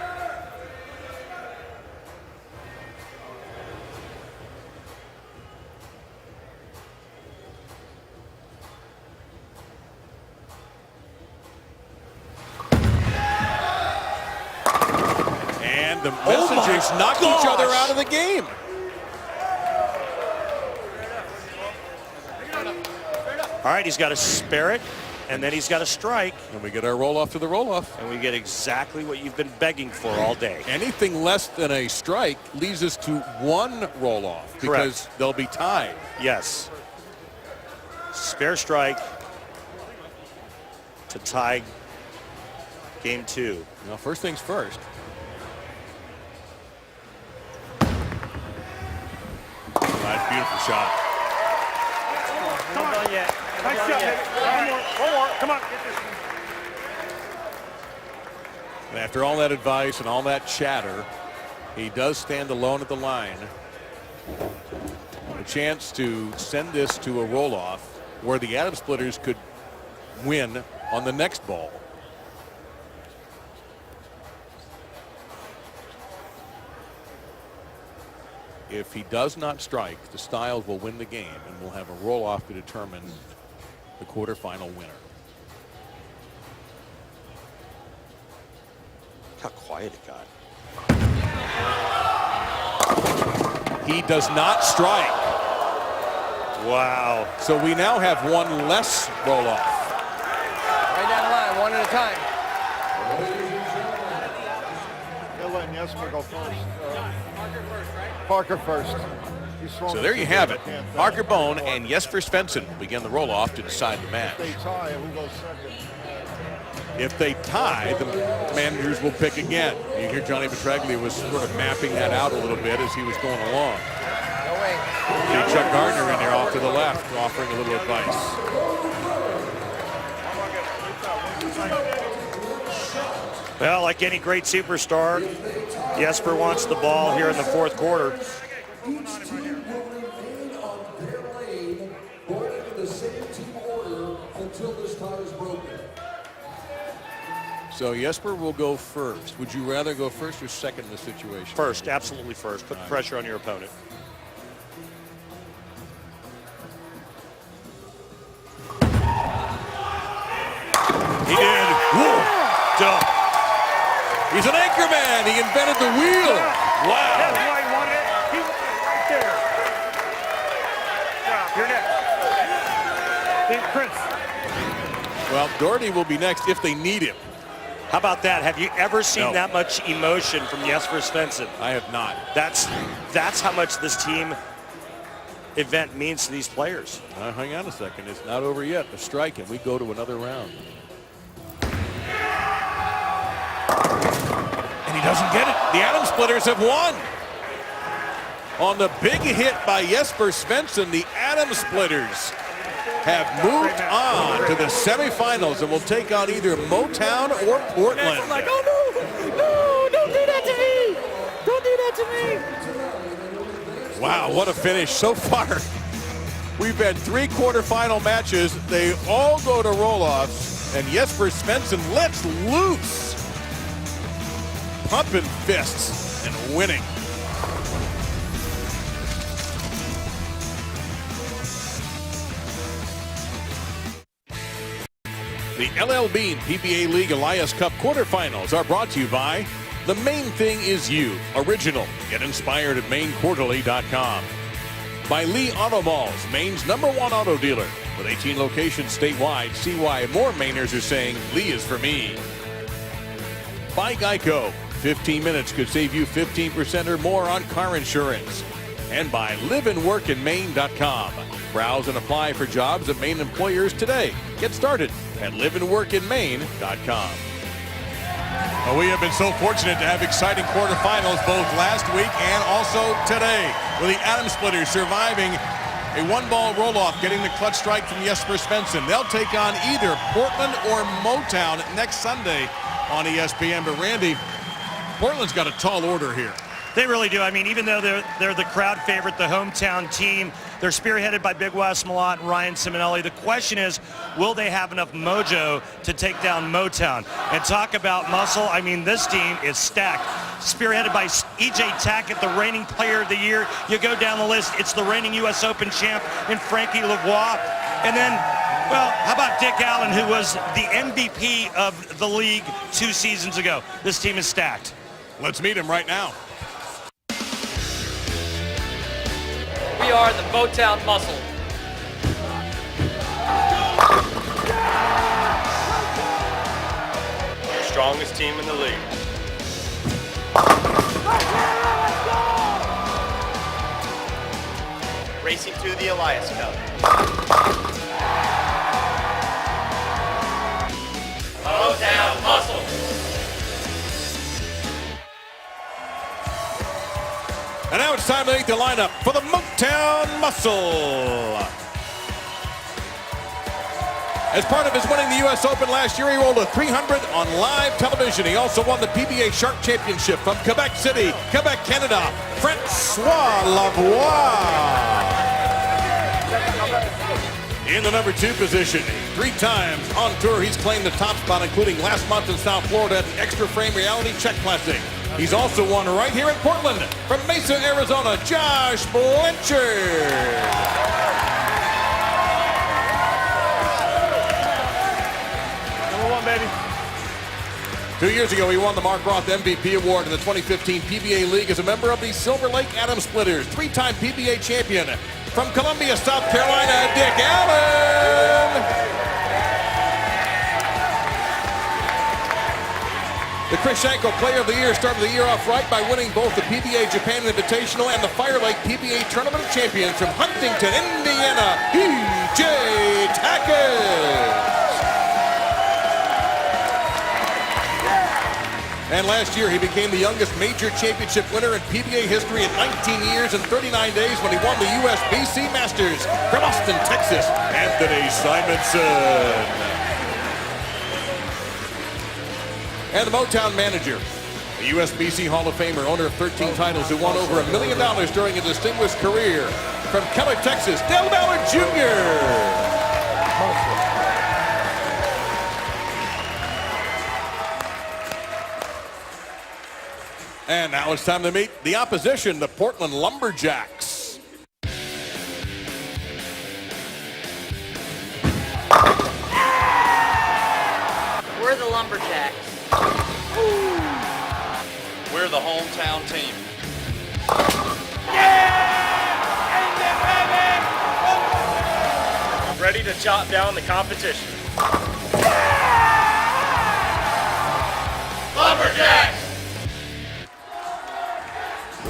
The Messengers knock each other out of the game. All right, he's got to spare it, and then he's got to strike. And we get our roll-off to the roll-off. And we get exactly what you've been begging for all day. Anything less than a strike leads us to one roll-off. Because they'll be tied. Yes. Spare strike to tie game 2. Now, first things first. Nice, beautiful shot. Not done yet. Nice shot, baby. One more. Come on. Get this. And after all that advice and all that chatter, he does stand alone at the line. A chance to send this to a roll-off where the Atom Splitters could win on the next ball. If he does not strike, the Styles will win the game, and we'll have a roll-off to determine the quarterfinal winner. How quiet it got. He does not strike. Wow. So we now have one less roll-off. Right down the line, one at a time. They're letting Jesper go first. Parker first. So there you have it. Parker Bone and Jesper Svensson will begin the roll-off to decide the match. If they tie, who goes second? If they tie, the managers will pick again. You hear Johnny Petraglia was sort of mapping that out a little bit as he was going along. No way. See Chuck Gardner in there off to the left, offering a little advice. Well, like any great superstar, Jesper wants the ball here in the 4th quarter. So Jesper will go first. Would you rather go first or second in this situation? First, absolutely first. Put pressure on your opponent. He did. Whoa. Dump. He's an anchor man. He invented the wheel. Wow. That's why he wanted it. He was right there. Yeah, you're next. Hey, Prince. Well, Doherty will be next if they need him. How about that? Have you ever seen that much emotion from Jesper Svensson? I have not. That's how much this team event means to these players. Hang on a second. It's not over yet. A strike, and we go to another round. And he doesn't get it. The Atom Splitters have won. On the big hit by Jesper Svensson, the Atom Splitters have moved on to the semifinals and will take on either Motown or Portland. I'm like, oh no, don't do that to me. Don't do that to me. Wow, what a finish so far. We've had 3 quarterfinal matches. They all go to roll-offs, and Jesper Svensson lets loose. Pumping fists and winning. The L.L.Bean PBA League Elias Cup quarterfinals are brought to you by The Main Thing Is You, original. Get inspired at MaineQuarterly.com. By Lee Auto Malls, Maine's #1 auto dealer. With 18 locations statewide, see why more Mainers are saying Lee is for me. By Geico, 15 minutes could save you 15% or more on car insurance. And by liveandworkinmaine.com. Browse and apply for jobs at Maine employers today. Get started at liveandworkinmaine.com. Well, we have been so fortunate to have exciting quarterfinals both last week and also today, with the Atom Splitters surviving a one-ball roll-off, getting the clutch strike from Jesper Svensson. They'll take on either Portland or Motown next Sunday on ESPN. But Randy, Portland's got a tall order here. They really do. I mean, even though they're the crowd favorite, the hometown team, they're spearheaded by Big Wes Malott and Ryan Simonelli. The question is, will they have enough mojo to take down Motown? And talk about muscle, I mean, this team is stacked. Spearheaded by E.J. Tackett, the reigning player of the year. You go down the list, it's the reigning U.S. Open champ in Frankie Lavoie. And then, well, how about Dick Allen, who was the MVP of the league 2 seasons ago? This team is stacked. Let's meet him right now. We are the Motown Muscle. The strongest team in the league. Racing to the Elias Cup. Motown Muscle. And now it's time to make the lineup for the Motown Muscle. As part of his winning the U.S. Open last year, he rolled a 300 on live television. He also won the PBA Shark Championship from Quebec City, Quebec, Canada, Francois Lavoie. In the #2 position, 3 times on tour, he's claimed the top spot, including last month in South Florida at the Extra Frame Reality Czech Classic. He's also won right here in Portland from Mesa, Arizona, Josh Blanchard. #1, baby. 2 years ago, he won the Mark Roth MVP award in the 2015 PBA League as a member of the Silver Lake Atom Splitters. 3-time PBA champion from Columbia, South Carolina, Dick Allen. The Chris Shanko Player of the Year started the year off right by winning both the PBA Japan Invitational and the Fire Lake PBA Tournament of Champions from Huntington, Indiana, E.J. Tackett. And last year, he became the youngest major championship winner in PBA history at 19 years and 39 days when he won the U.S. BC Masters from Austin, Texas, Anthony Simonson. And the Motown manager, a USBC Hall of Famer, owner of 13 titles, who won over $1 million during a distinguished career. From Keller, Texas, Del Ballard Jr. And now it's time to meet the opposition, the Portland Lumberjacks. We're the Lumberjacks. We're the hometown team. Ready to chop down the competition. Lumberjacks!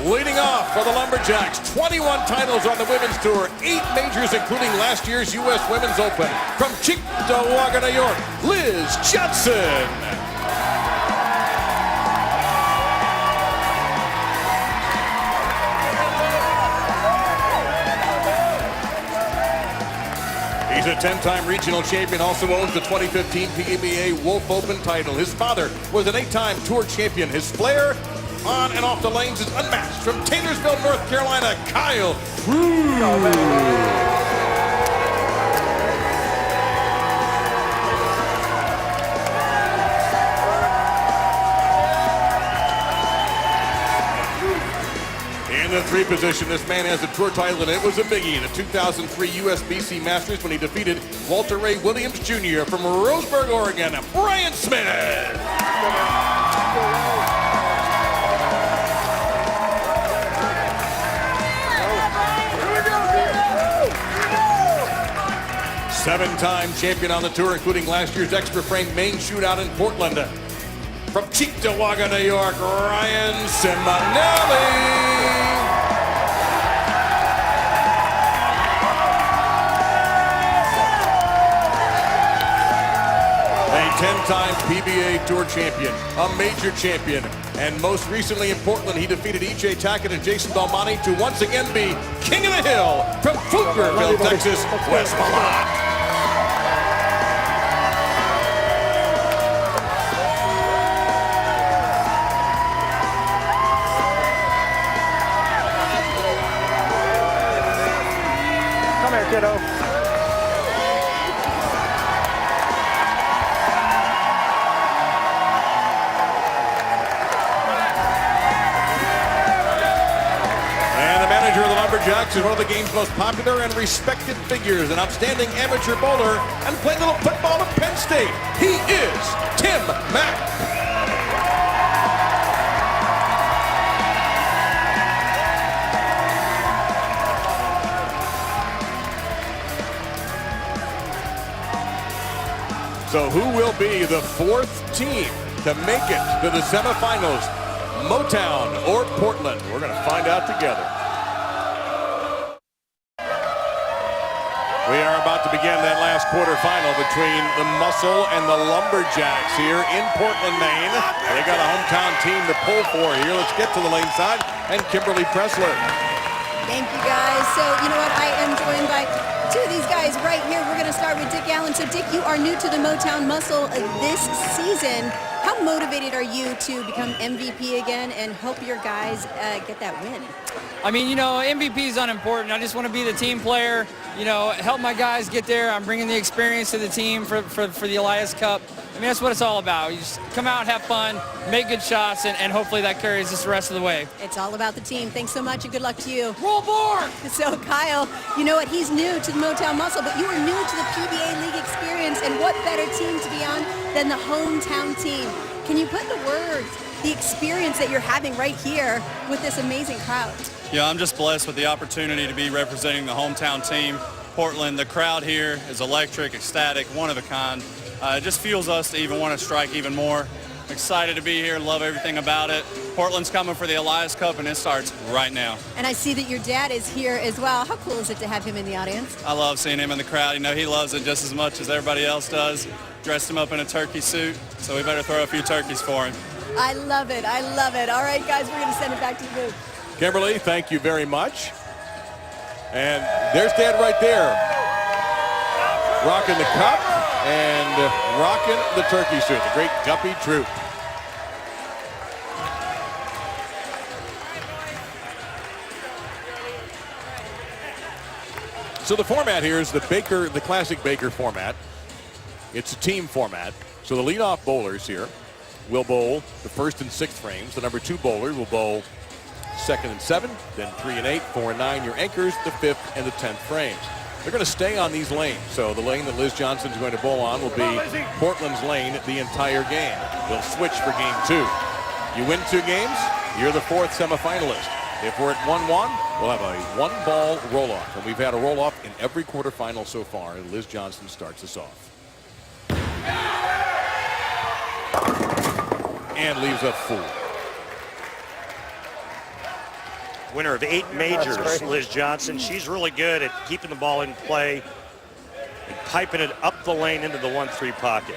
Leading off for the Lumberjacks, 21 titles on the women's tour, 8 majors including last year's U.S. Women's Open. From Cheektowaga, New York, Liz Johnson. He's a 10-time regional champion, also owns the 2015 PBA Wolf Open title. His father was an 8-time tour champion. His flair on and off the lanes is unmatched. From Taylorsville, North Carolina, Kyle Cruz. 3 position. This man has a tour title, and it was a biggie. The 2003 USBC Masters when he defeated Walter Ray Williams Jr. from Roseburg, Oregon, Brian Smith. 7-time champion on the tour, including last year's extra frame Maine shootout in Portland. From Cheektowaga, New York, Ryan Simonelli. A 10-time PBA Tour champion, a major champion, and most recently in Portland, he defeated E.J. Tackett and Jason Belmonte to once again be King of the Hill from Pflugerville, Texas, Westmont. Come here, kiddo. And the manager of the Lumberjacks is one of the game's most popular and respected figures, an outstanding amateur bowler, and played a little football at Penn State. He is Tim Mack. So who will be the 4th team to make it to the semifinals? Motown or Portland? We're going to find out together. We are about to begin that last quarterfinal between the Muscle and the Lumberjacks here in Portland, Maine. They got a hometown team to pull for here. Let's get to the lane side and Kimberly Pressler. Thank you, guys. So, you know what? I am joined by 2 of these guys right here. We're going to start with Dick Allen. So, Dick, you are new to the Motown Muscle this season. How motivated are you to become MVP again and help your guys get that win? I mean, you know, MVP is unimportant. I just want to be the team player, you know, help my guys get there. I'm bringing the experience to the team for the Elias Cup. I mean, that's what it's all about. You just come out, have fun, make good shots, and hopefully that carries us the rest of the way. It's all about the team. Thanks so much, and good luck to you. Roll board! So, Kyle, you know what? He's new to the Motown Muscle, but you are new to the PBA League experience, and what better team to be on than the hometown team? Can you put into words the experience that you're having right here with this amazing crowd? Yeah, I'm just blessed with the opportunity to be representing the hometown team. Portland, the crowd here is electric, ecstatic, one of a kind. It just fuels us to even want to strike even more. Excited to be here, love everything about it. Portland's coming for the Elias Cup, and it starts right now. And I see that your dad is here as well. How cool is it to have him in the audience? I love seeing him in the crowd. You know, he loves it just as much as everybody else does. Dressed him up in a turkey suit, so we better throw a few turkeys for him. I love it. I love it. All right, guys, we're going to send it back to the booth. Kimberly, thank you very much. And there's Dad right there, rocking the cup and rocking the turkey suit. The great Guppy Troop. So the format here is the classic Baker format. It's a team format. So the leadoff bowlers here will bowl the 1st and 6th frames. The number 2 bowler will bowl 2nd and 7, then 3 and 8, 4 and 9. Your anchors, the 5th and the 10th frames. They're going to stay on these lanes. So the lane that Liz Johnson's going to bowl on will be Portland's lane the entire game. They'll switch for game 2. You win 2 games, you're the 4th semifinalist. If we're at 1-1, we'll have a 1-ball roll-off. And we've had a roll-off in every quarterfinal so far. And Liz Johnson starts us off. And leaves a full. Winner of 8 majors, Liz Johnson. She's really good at keeping the ball in play and piping it up the lane into the 1-3 pocket.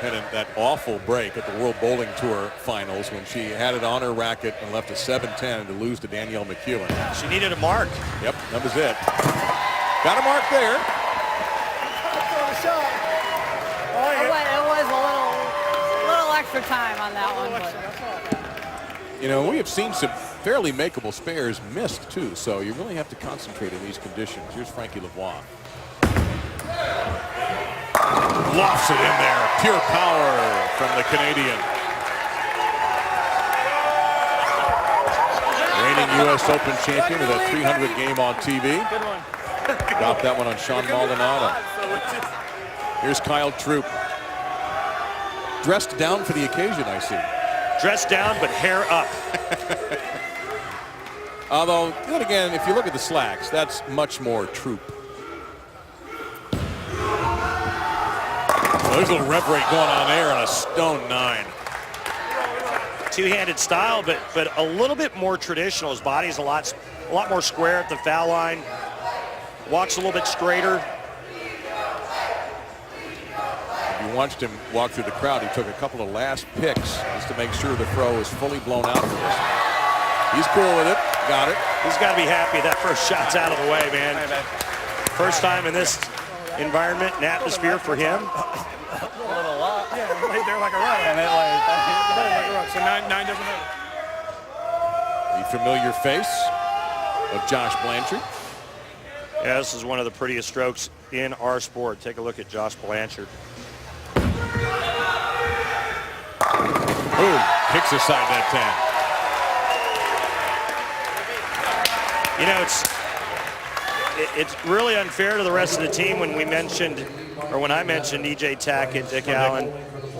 Had that awful break at the World Bowling Tour finals when she had it on her racket and left a 7-10 to lose to Danielle McEwen. She needed a mark. Yep, that was it. Got a mark there. It was a little extra time on that one. You know, we have seen some fairly makeable spares missed too, so you really have to concentrate in these conditions. Here's Frankie Lavoie. Lofts it in there. Pure power from the Canadian. Reigning reigning U.S. Open champion with a 300 game on TV. Good one. Dropped that one on Sean Maldonado. Here's Kyle Troop. Dressed down for the occasion, I see. Dressed down, but hair up. Although, then again, if you look at the slacks, that's much more Troop. Well, there's a little rev rate going on there on a stone 9. Two-handed style, but a little bit more traditional. His body's a lot more square at the foul line. Walks a little bit straighter. If you watched him walk through the crowd, he took a couple of last picks just to make sure the throw was fully blown out for this. He's cool with it. Got it. He's got to be happy that first shot's out of the way, man. First time in this environment and atmosphere for him. Yeah, laid there like a rock. So nine different numbers. The familiar face of Josh Blanchard. Yeah, this is one of the prettiest strokes in our sport. Take a look at Josh Blanchard. Boom, kicks aside that 10. You know, it's really unfair to the rest of the team when I mentioned E.J. Tackett, Dick Allen,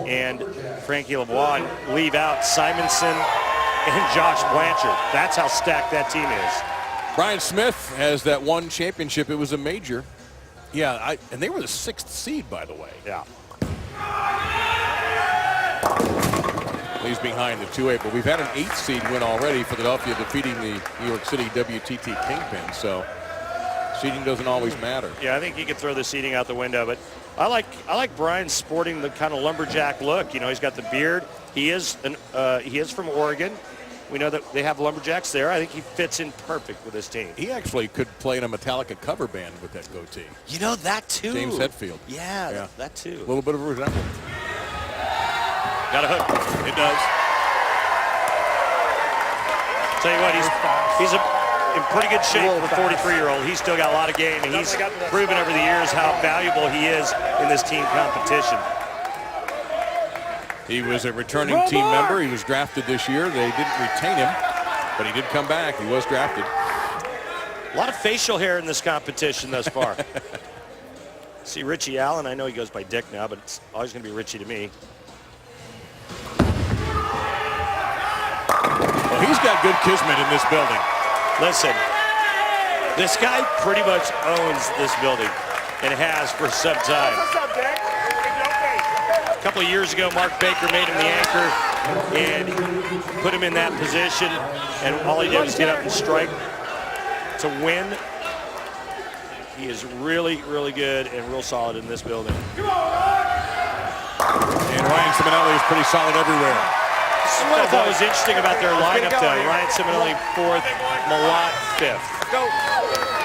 and Frankie LeBlanc leave out Simonson and Josh Blanchard. That's how stacked that team is. Brian Smith has that one championship. It was a major. Yeah, and they were the 6th seed, by the way. Yeah. Leaves behind the 2-8, but we've had an 8th seed win already, Philadelphia defeating the New York City WTT Kingpin, so seeding doesn't always matter. Yeah, I think he could throw the seeding out the window, but I like Brian sporting the kind of lumberjack look. You know, he's got the beard. He is from Oregon. We know that they have Lumberjacks there. I think he fits in perfect with this team. He actually could play in a Metallica cover band with that goatee. You know, that too. James Hetfield. Yeah. That too. A little bit of a resemblance. Got a hook. It does. Tell you what, he's in pretty good shape for a 43-year-old. He's still got a lot of game, and he's proven over the years how valuable he is in this team competition. He was a returning team member. He was drafted this year. They didn't retain him, but he did come back. He was drafted. A lot of facial hair in this competition thus far. See Richie Allen. I know he goes by Dick now, but it's always going to be Richie to me. Well, he's got good kismet in this building. Listen, this guy pretty much owns this building and has for some time. What's up, Dick? A couple of years ago, Mark Baker made him the anchor and put him in that position, and all he did was get up and strike to win. He is really, really good and real solid in this building. And Ryan Simonelli is pretty solid everywhere. This is what I thought was interesting about their lineup, though. Ryan Simonelli 4th, Malott 5th.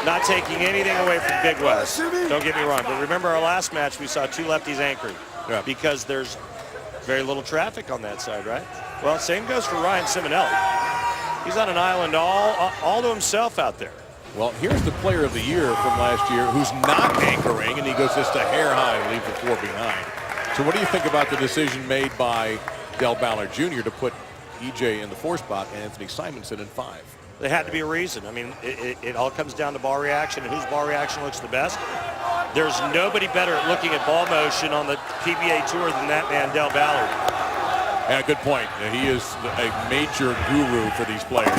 Not taking anything away from Big West. Don't get me wrong, but remember our last match, we saw 2 lefties anchoring. Yeah. Because there's very little traffic on that side, right? Well, same goes for Ryan Simonelli. He's on an island all to himself out there. Well, here's the player of the year from last year who's not anchoring, and he goes just a hair high and leaves the 4 behind. So what do you think about the decision made by Del Ballard Jr. to put EJ in the 4 spot and Anthony Simonson in 5? There had to be a reason. I mean, it all comes down to ball reaction and whose ball reaction looks the best. There's nobody better at looking at ball motion on the PBA tour than that man, Del Ballard. Yeah, good point. He is a major guru for these players.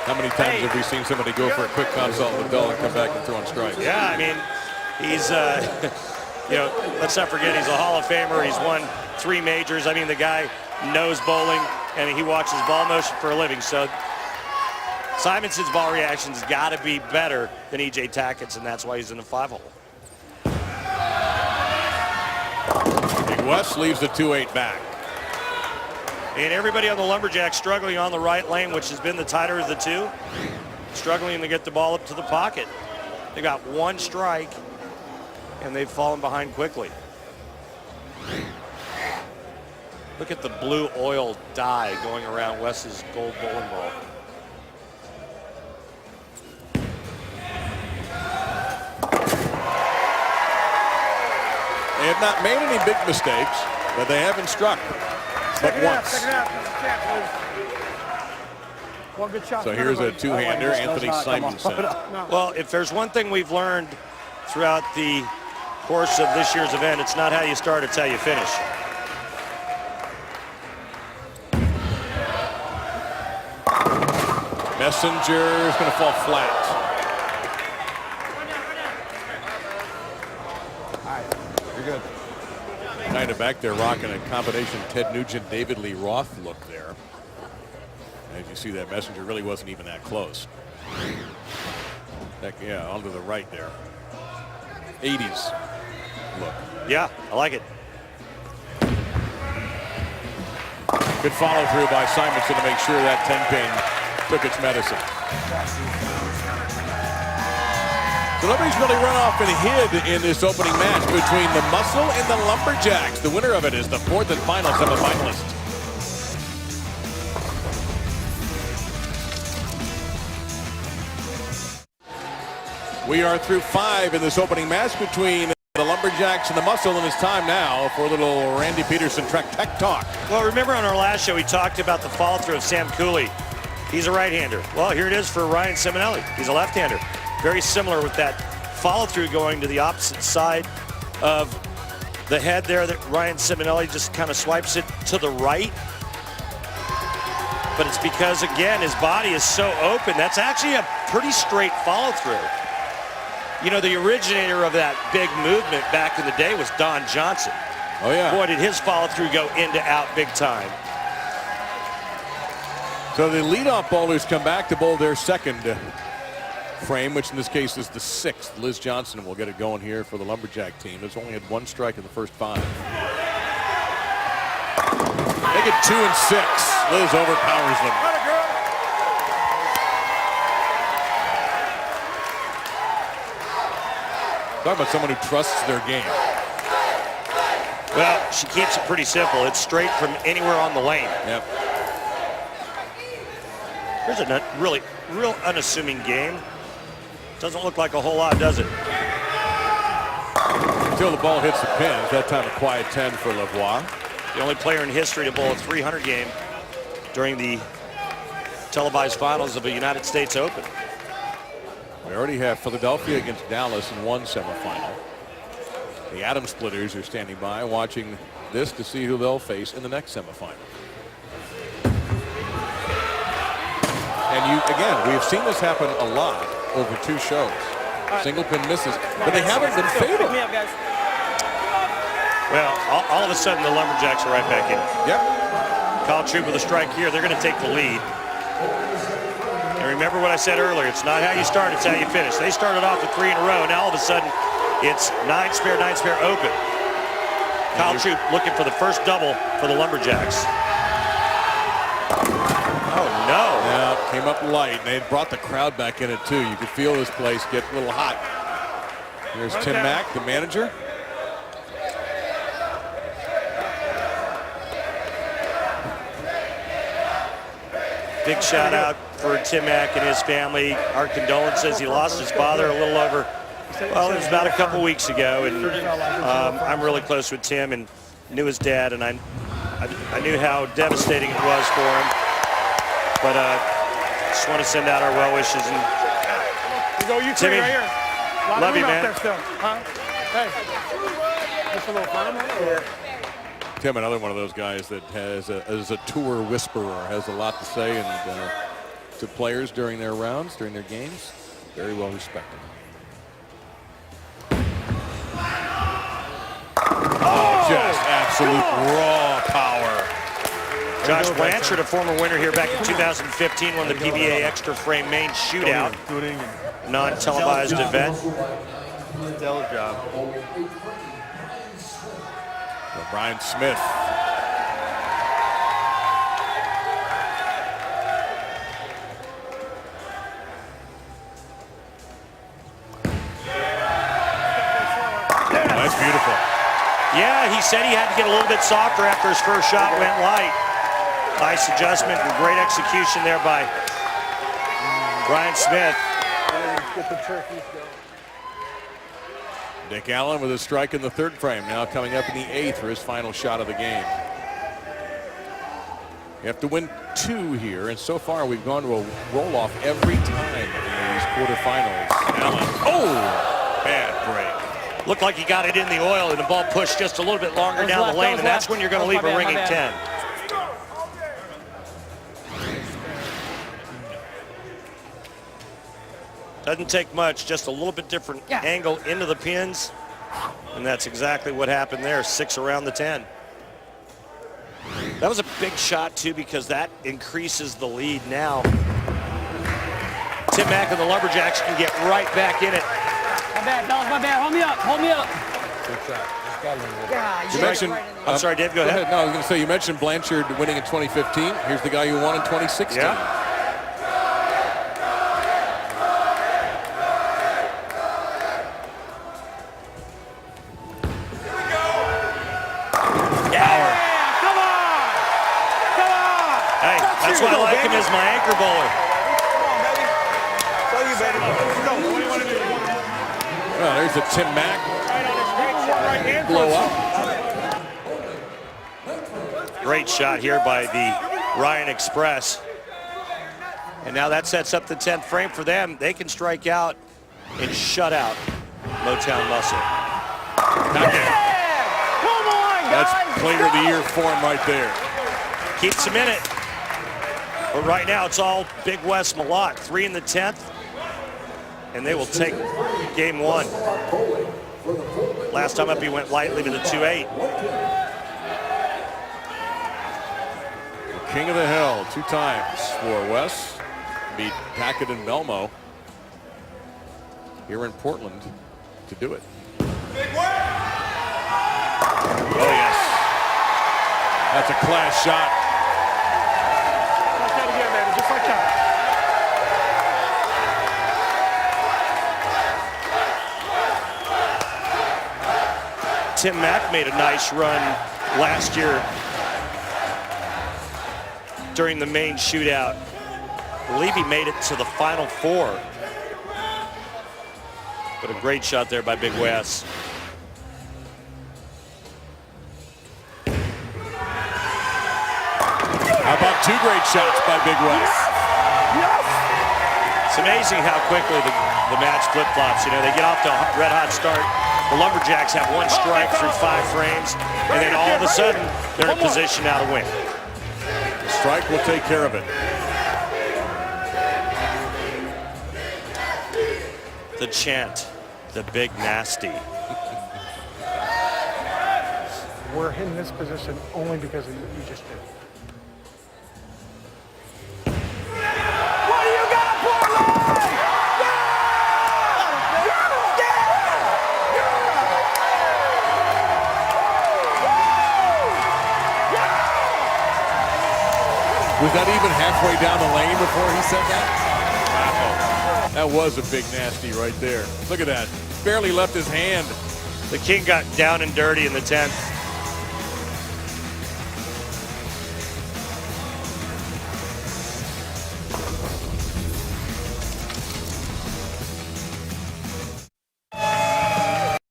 How many times have we seen somebody go for a quick consult with Del and come back and throw on strikes? Yeah, I mean, he's, you know, let's not forget he's a Hall of Famer. He's won 3 majors. I mean, the guy knows bowling, and he watches ball motion for a living. So Simonson's ball reaction's got to be better than E.J. Tackett's, and that's why he's in the 5-hole. Big West leaves the 2-8 back. And everybody on the Lumberjacks struggling on the right lane, which has been the tighter of the 2, struggling to get the ball up to the pocket. They got 1 strike, and they've fallen behind quickly. Look at the blue oil dye going around Wes's gold bowling ball. They have not made any big mistakes. but they haven't struck but once. Second half. One good shot. So here's a two-hander, Anthony Simonson. Well, if there's one thing we've learned throughout the course of this year's event, it's not how you start, it's how you finish. Messenger is going to fall flat. You're good. Kind of back there rocking a combination Ted Nugent, David Lee Roth look there. As you see, that Messenger really wasn't even that close. Yeah, onto the right there. 80s look. Yeah, I like it. Good follow through by Simonson to make sure that 10-pin took its medicine. Celebrities really run off and hid in this opening match between the Muscle and the Lumberjacks. The winner of it is the fourth and final semifinalist. We are through 5 in this opening match between the Lumberjacks and the Muscle, and it's time now for a little Randy Peterson Trek Tech Talk. Well, remember on our last show, we talked about the follow-through of Sam Cooley. He's a right-hander. Well, here it is for Ryan Simonelli. He's a left-hander. Very similar with that follow-through going to the opposite side of the head there that Ryan Simonelli just kind of swipes it to the right. But it's because, again, his body is so open. That's actually a pretty straight follow-through. You know, the originator of that big movement back in the day was Don Johnson. Oh, yeah. Boy, did his follow-through go in to out big time. So the leadoff bowlers come back to bowl their second frame, which in this case is the 6th. Liz Johnson will get it going here for the Lumberjack team. It's only had 1 strike in the first 5. They get 2 and 6. Liz overpowers them. Talk about someone who trusts their game. Well, she keeps it pretty simple. It's straight from anywhere on the lane. Yep. Here's a real unassuming game. Doesn't look like a whole lot, does it? Until the ball hits the pins. That time a quiet 10 for Lavoie. The only player in history to bowl a 300 game during the televised finals of a United States Open. We already have Philadelphia against Dallas in 1 semifinal. The Atom Splitters are standing by watching this to see who they'll face in the next semifinal. And again, we've seen this happen a lot over 2 shows. Single pin misses, but they haven't been fatal. Well, all of a sudden the Lumberjacks are right back in. Yep. Kyle Troop with a strike here. They're going to take the lead. And remember what I said earlier, it's not how you start, it's how you finish. They started off with 3 in a row. Now all of a sudden, it's 9 spare open. Kyle Troop looking for the first double for the Lumberjacks. Oh, no. Yeah, came up light, and they brought the crowd back in it, too. You could feel this place get a little hot. Here's Tim Mack, the manager. Big shout out for Tim Mack and his family. Our condolences. He lost his father a little over, well, it was about a couple weeks ago, and I'm really close with Tim and knew his dad, and I knew how devastating it was for him. But just want to send out our well wishes. And Timmy, right here. Love you, man. Hey, just a little fun, man. Tim, another one of those guys that is a tour whisperer, has a lot to say and to players during their rounds, during their games. Very well respected. Oh, just absolute raw power. Josh Blanchard, a former winner here back in 2015, won the PBA Extra Frame Maine Shootout, non-televised event. Stellar job. Brian Smith. That's beautiful. Yeah, he said he had to get a little bit softer after his first shot went light. Nice adjustment and great execution there by Brian Smith. Get the turkeys going. Nick Allen with a strike in the third frame, now coming up in the eighth for his final shot of the game. You have to win 2 here, and so far we've gone to a roll-off every time in these quarterfinals. Allen, oh, bad break. Looked like he got it in the oil, and the ball pushed just a little bit longer down the lane, and that's when you're going to leave a ringing 10. Doesn't take much, just a little bit different angle into the pins, and that's exactly what happened there. 6 around the 10. That was a big shot, too, because that increases the lead now. Tim Mack and the Lumberjacks can get right back in it. My bad, fellas, my bad. Hold me up, hold me up. Yeah, You mentioned, I'm sorry, Dave, go ahead. No, I was going to say, you mentioned Blanchard winning in 2015. Here's the guy who won in 2016. Yeah. That's why I like him as my anchor bowler. Well, there's a Tim Mack. Blow up. Great shot here by the Ryan Express. And now that sets up the 10th frame for them. They can strike out and shut out Motown Muscle. Come on, guys. That's player of the year form right there. Keeps him in it. But right now it's all Big West Malott. 3 in the 10th. And they will take game 1. Last time up he went lightly to the 2-8. King of the Hill 2 times for Wes. Beat Tackett and Belmo here in Portland to do it. Oh yes. That's a class shot. Like that again, baby, just like that. Tim Mack made a nice run last year during the Maine shootout. I believe he made it to the Final Four. But a great shot there by Big Wes. How about 2 great shots by Big Wes? It's amazing how quickly the match flip-flops. You know, they get off to a red-hot start. The Lumberjacks have 1 strike through 5 frames, and then all of a sudden, they're in position now to win. The strike will take care of it. The chant, the Big Nasty. We're in this position only because of what you just did. Was that even halfway down the lane before he said that? Wow. That was a big nasty right there. Look at that. Barely left his hand. The King got down and dirty in the 10th.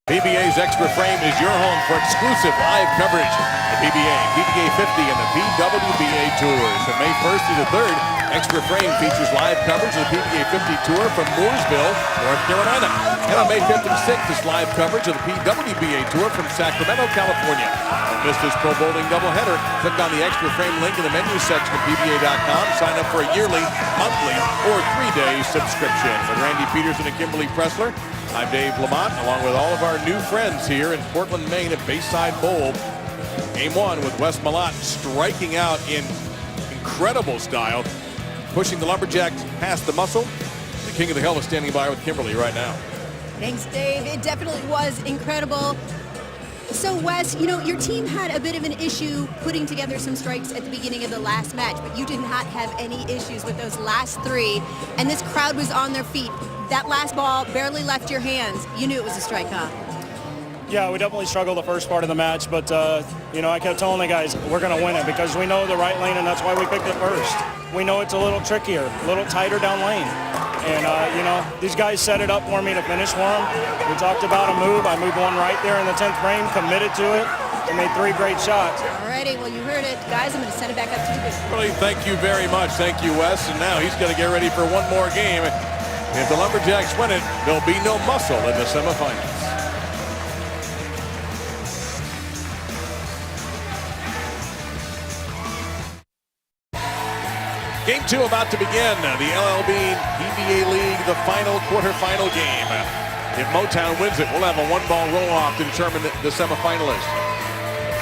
PBA's Extra Frame is your home for exclusive live coverage. The PBA, PBA 50, and the PWBA Tours. From May 1st to the 3rd, Extra Frame features live coverage of the PBA 50 Tour from Mooresville, North Carolina. And on May 5th and 6th is live coverage of the PWBA Tour from Sacramento, California. Missed this Pro Bowling doubleheader? Click on the Extra Frame link in the menu section of PBA.com. Sign up for a yearly, monthly, or 3-day subscription. With Randy Peterson and Kimberly Pressler, I'm Dave Lamont, along with all of our new friends here in Portland, Maine at Bayside Bowl. Game 1 with Wes Malott striking out in incredible style, pushing the Lumberjacks past the muscle. The King of the Hill is standing by with Kimberly right now. Thanks, Dave. It definitely was incredible. So, Wes, you know, your team had a bit of an issue putting together some strikes at the beginning of the last match, but you did not have any issues with those last 3, and this crowd was on their feet. That last ball barely left your hands. You knew it was a strike, huh? Yeah, we definitely struggled the first part of the match, but, you know, I kept telling the guys, we're going to win it because we know the right lane, and that's why we picked it first. We know it's a little trickier, a little tighter down lane. And, you know, these guys set it up for me to finish for them. We talked about a move. I moved one right there in the 10th frame, committed to it, and made 3 great shots. Alrighty, well, you heard it. Guys, I'm going to send it back up to the booth. Really, thank you very much. Thank you, Wes. And now he's going to get ready for one more game. If the Lumberjacks win it, there'll be no muscle in the semifinals. Game 2 about to begin. The L.L.Bean PBA League, the final quarterfinal game. If Motown wins it, we'll have a one-ball roll-off to determine the semifinalists.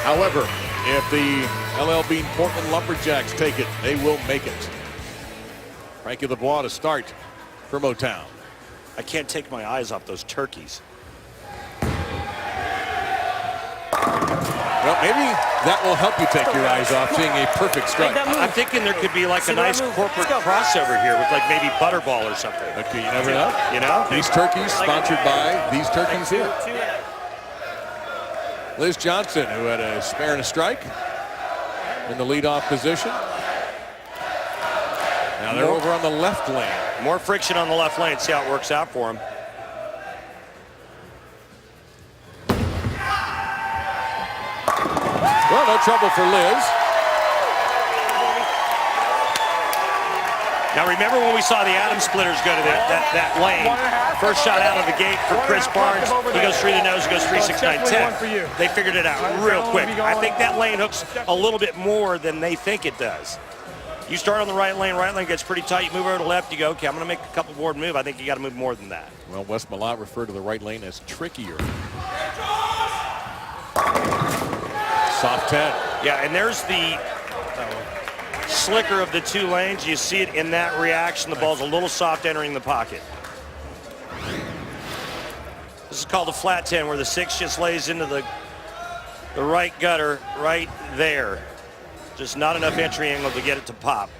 However, if the L.L.Bean Portland Lumberjacks take it, they will make it. Frankie LeBlanc to start for Motown. I can't take my eyes off those turkeys. Well, maybe that will help you take your eyes off seeing a perfect strike. I'm thinking there could be like a nice corporate crossover here with like maybe Butterball or something. Okay, you never know. You know? These turkeys sponsored by these turkeys here. Liz Johnson, who had a spare and a strike in the leadoff position. Now they're over on the left lane. More friction on the left lane. See how it works out for him. Well, no trouble for Liz. Now remember when we saw the Atom splitters go to that lane. First shot out of the gate for Chris Barnes. He goes through the nose, goes 3, 6, 9, 10. They figured it out real quick. I think that lane hooks a little bit more than they think it does. You start on the right lane gets pretty tight, you move over to the left, you go, okay, I'm gonna make a couple board move. I think you gotta move more than that. Well, Wes Malott referred to the right lane as trickier. Soft 10. Yeah, and there's the slicker of the 2 lanes. You see it in that reaction. The ball's a little soft entering the pocket. This is called a flat 10, where the 6 just lays into the right gutter right there. Just not enough entry angle to get it to pop.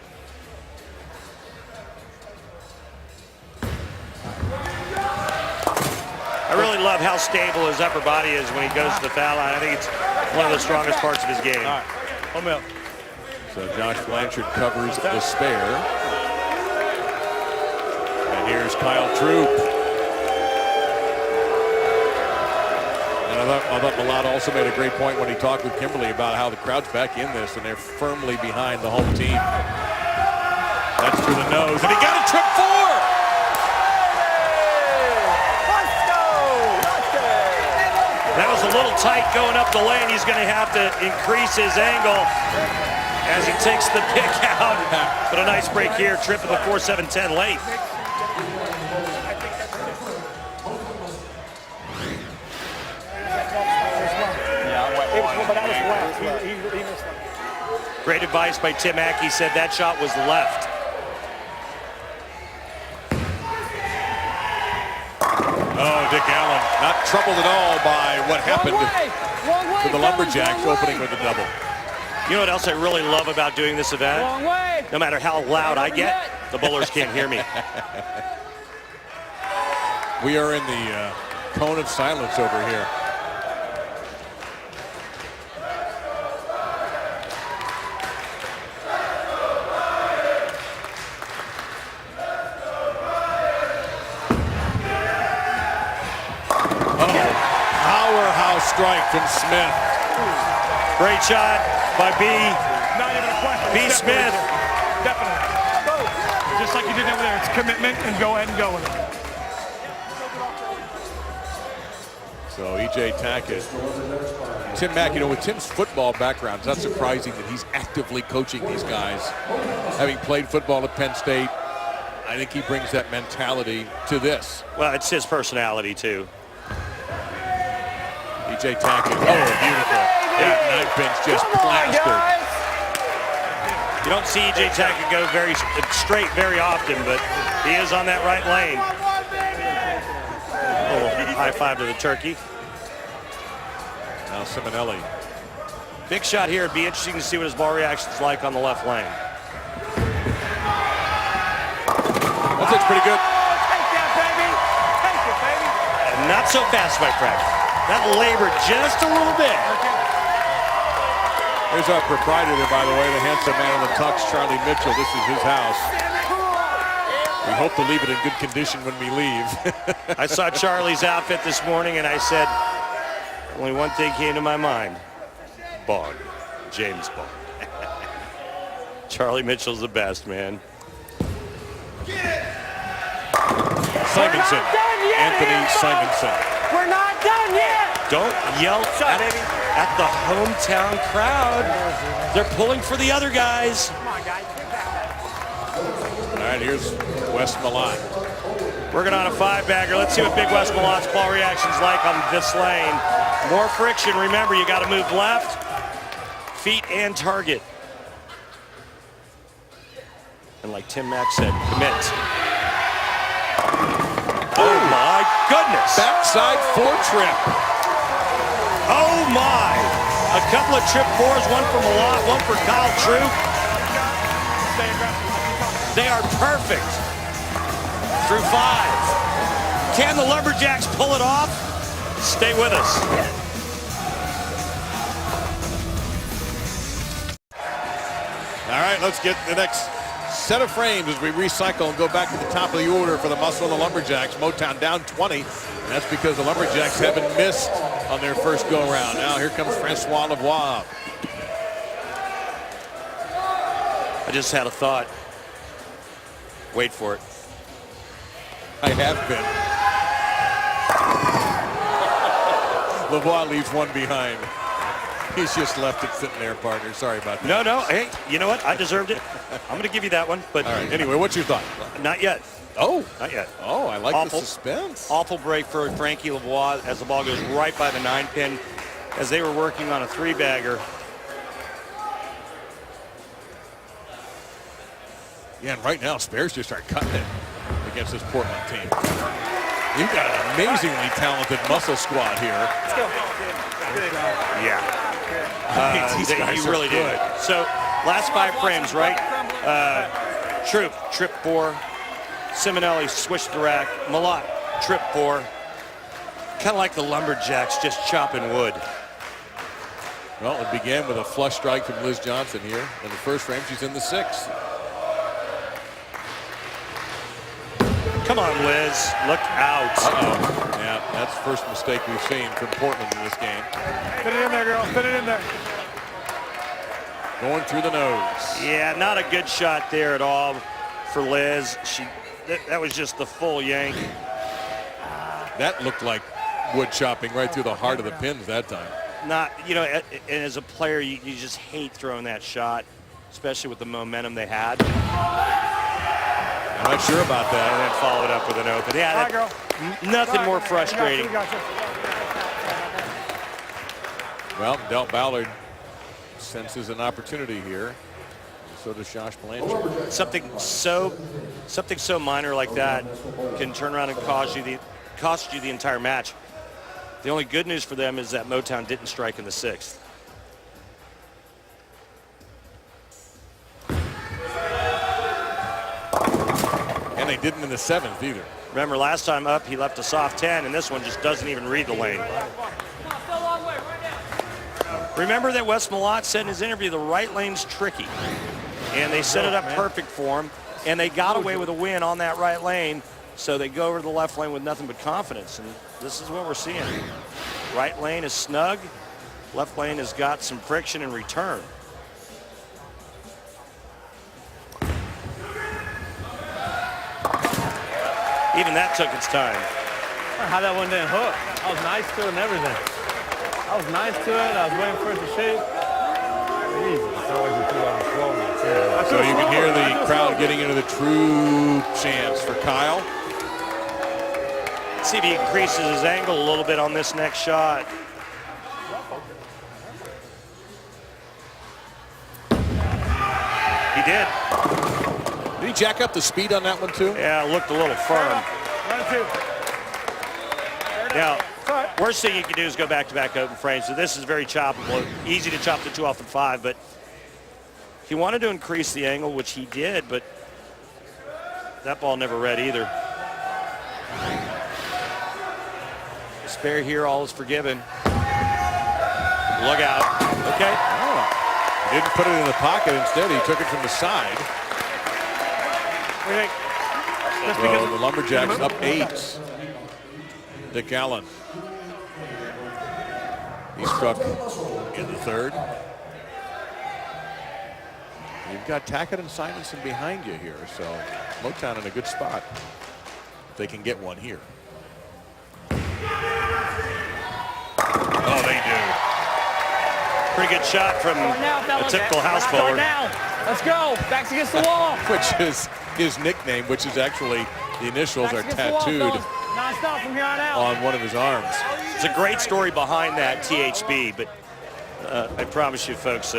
I really love how stable his upper body is when he goes to the foul line. I think it's one of the strongest parts of his game. All right. Home out. So Josh Blanchard covers the spare. And here's Kyle Troop. And I thought Malott also made a great point when he talked with Kimberly about how the crowd's back in this and they're firmly behind the home team. That's through the nose, and he got a trip 4! That was a little tight going up the lane. He's going to have to increase his angle as he takes the pick out. But a nice break here. Trip of the 4-7-10 late. Great advice by Tim Mack. He said that shot was left. Oh, Dick Allen, not troubled at all by what happened to the Lumberjacks opening with a double. You know what else I really love about doing this event? No matter how loud I get, the bowlers can't hear me. We are in the cone of silence over here. Powerhouse strike from Smith. Great shot by B. Not even a question. B. Smith. Definitely. Just like you did over there. It's commitment and go ahead and go with it. So E.J. Tackett. Tim Mack, you know, with Tim's football background, it's not surprising that he's actively coaching these guys. Having played football at Penn State, I think he brings that mentality to this. Well, it's his personality, too. E.J. Tackett, oh, beautiful. 8 9-pins just plastered. You don't see E.J. Tackett go very straight very often, but he is on that right lane. A little high five to the turkey. Now Simonelli. Big shot here. It'd be interesting to see what his ball reaction is like on the left lane. That's it, pretty good. Take that, baby. Take it, baby. Not so fast, my friend. That labored just a little bit. Here's our proprietor, by the way, the handsome man in the tux, Charlie Mitchell. This is his house. We hope to leave it in good condition when we leave. I saw Charlie's outfit this morning, and I said, only one thing came to my mind. Bond. James Bond. Charlie Mitchell's the best, man. Simonson. Anthony Simonson. We're not done yet. Don't yell at the hometown crowd. They're pulling for the other guys. Come on, guys. All right, here's West Malott. Working on a 5-bagger. Let's see what Big West Malott's ball reaction's like on this lane. More friction. Remember, you got to move left, feet, and target. And like Tim Mack said, commit. Oh my goodness! Backside 4-trip. Oh my! A couple of trip 4s, one for Malott, one for Kyle Troop. They are perfect. Through 5. Can the Lumberjacks pull it off? Stay with us. All right, let's get the next set of frames as we recycle and go back to the top of the order for the muscle of the Lumberjacks. Motown down 20, and that's because the Lumberjacks haven't missed on their first go-around. Now here comes Francois Lavoie. I just had a thought. Wait for it. I have been. Lavoie leaves one behind. He's just left it sitting there, partner. Sorry about that. No. Hey, you know what? I deserved it. I'm going to give you that one. But all right. Anyway, what's your thought? Not yet. Oh. Not yet. Oh, I like the suspense. Awful break for Frankie Lavoie as the ball goes right by the 9-pin as they were working on a 3-bagger. Yeah, and right now, Spares just start cutting it against this Portland team. You've got an amazingly talented muscle squad here. Let's go. Yeah. These guys you really are good. do. So, last 5 frames, right? Troop, trip 4. Simonelli switched the rack. Malott, trip 4. Kind of like the Lumberjacks just chopping wood. Well, it began with a flush strike from Liz Johnson here. In the first frame, she's in the 6th. Come on, Liz. Look out. Uh-oh. Yeah, that's the first mistake we've seen from Portland in this game. Put it in there, girl. Put it in there. Going through the nose. Yeah, not a good shot there at all for Liz. That was just the full yank. That looked like wood chopping right through the heart of the pins that time. Not, you know, and as a player, you just hate throwing that shot, especially with the momentum they had. I'm not sure about that. And then followed up with an open. Yeah, girl. Nothing more frustrating. Well, Del Ballard senses an opportunity here. So does Josh Blanchard. Something so minor like that can turn around and cost you the entire match. The only good news for them is that Motown didn't strike in the 6th. And they didn't in the 7th either. Remember, last time up, he left a soft 10, and this one just doesn't even read the lane. Remember that Wes Malott said in his interview, the right lane's tricky. And they set it up perfect for him, and they got away with a win on that right lane, so they go over to the left lane with nothing but confidence, and this is what we're seeing. Right lane is snug, left lane has got some friction in return. Even that took its time. How that one didn't hook. I was nice to it and everything. I was nice to it. I was waiting for it to shake. So you can hear the crowd getting into the true chance for Kyle. Let's see if he increases his angle a little bit on this next shot. He did. Did he jack up the speed on that one too? Yeah, it looked a little firm. Now, worst thing you can do is go back-to-back open frames. So this is very choppable. Easy to chop the 2 off the 5, but he wanted to increase the angle, which he did, but that ball never read either. Spare here, all is forgiven. Look out. Okay. Oh. He didn't put it in the pocket. Instead, he took it from the side. So the Lumberjacks up 8. Dick Allen. He struck in the third. You've got Tackett and Simonson behind you here, so Motown in a good spot if they can get one here. Oh, they do. Pretty good shot from a typical house bowler. Let's go. Backs against the wall. Which is his nickname, which is actually the initials are tattooed Non-stop from here on out. on one of his arms. It's a great story behind that, THB, but I promise you folks,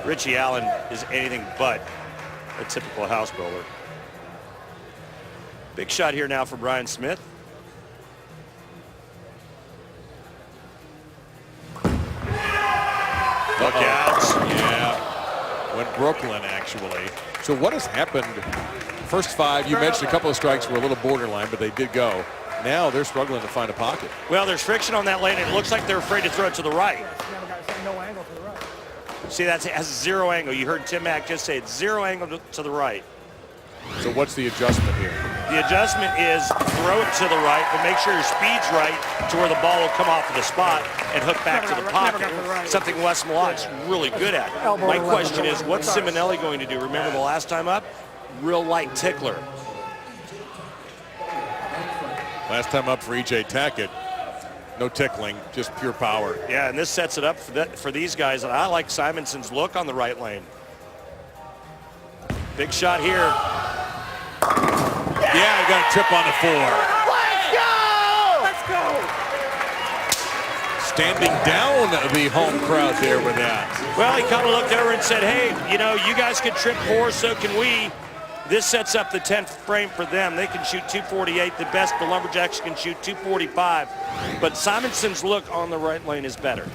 Richie Allen is anything but a typical house bowler. Big shot here now for Brian Smith. Look out. Yeah. Went Brooklyn, actually. So what has happened? First 5, you mentioned a couple of strikes were a little borderline, but they did go. Now they're struggling to find a pocket. Well, there's friction on that lane, and it looks like they're afraid to throw it to the right. No angle to the right. See, that has 0 angle. You heard Tim Mack just say it's 0 angle to the right. So what's the adjustment here? The adjustment is throw it to the right, but make sure your speed's right to where the ball will come off of the spot and hook back to the pocket. Something Wes Malot's really good at. My question is, what's Simonelli going to do? Remember the last time up? Real light tickler. Last time up for E.J. Tackett. No tickling, just pure power. Yeah, and this sets it up for these guys. And I like Simonson's look on the right lane. Big shot here. Yeah, I got a trip on the 4. Let's go! Standing down the home crowd there with that. Well, he kind of looked over and said, hey, you know, you guys can trip 4, so can we. This sets up the 10th frame for them. They can shoot 248. The best, the Lumberjacks can shoot 245. But Simonson's look on the right lane is better.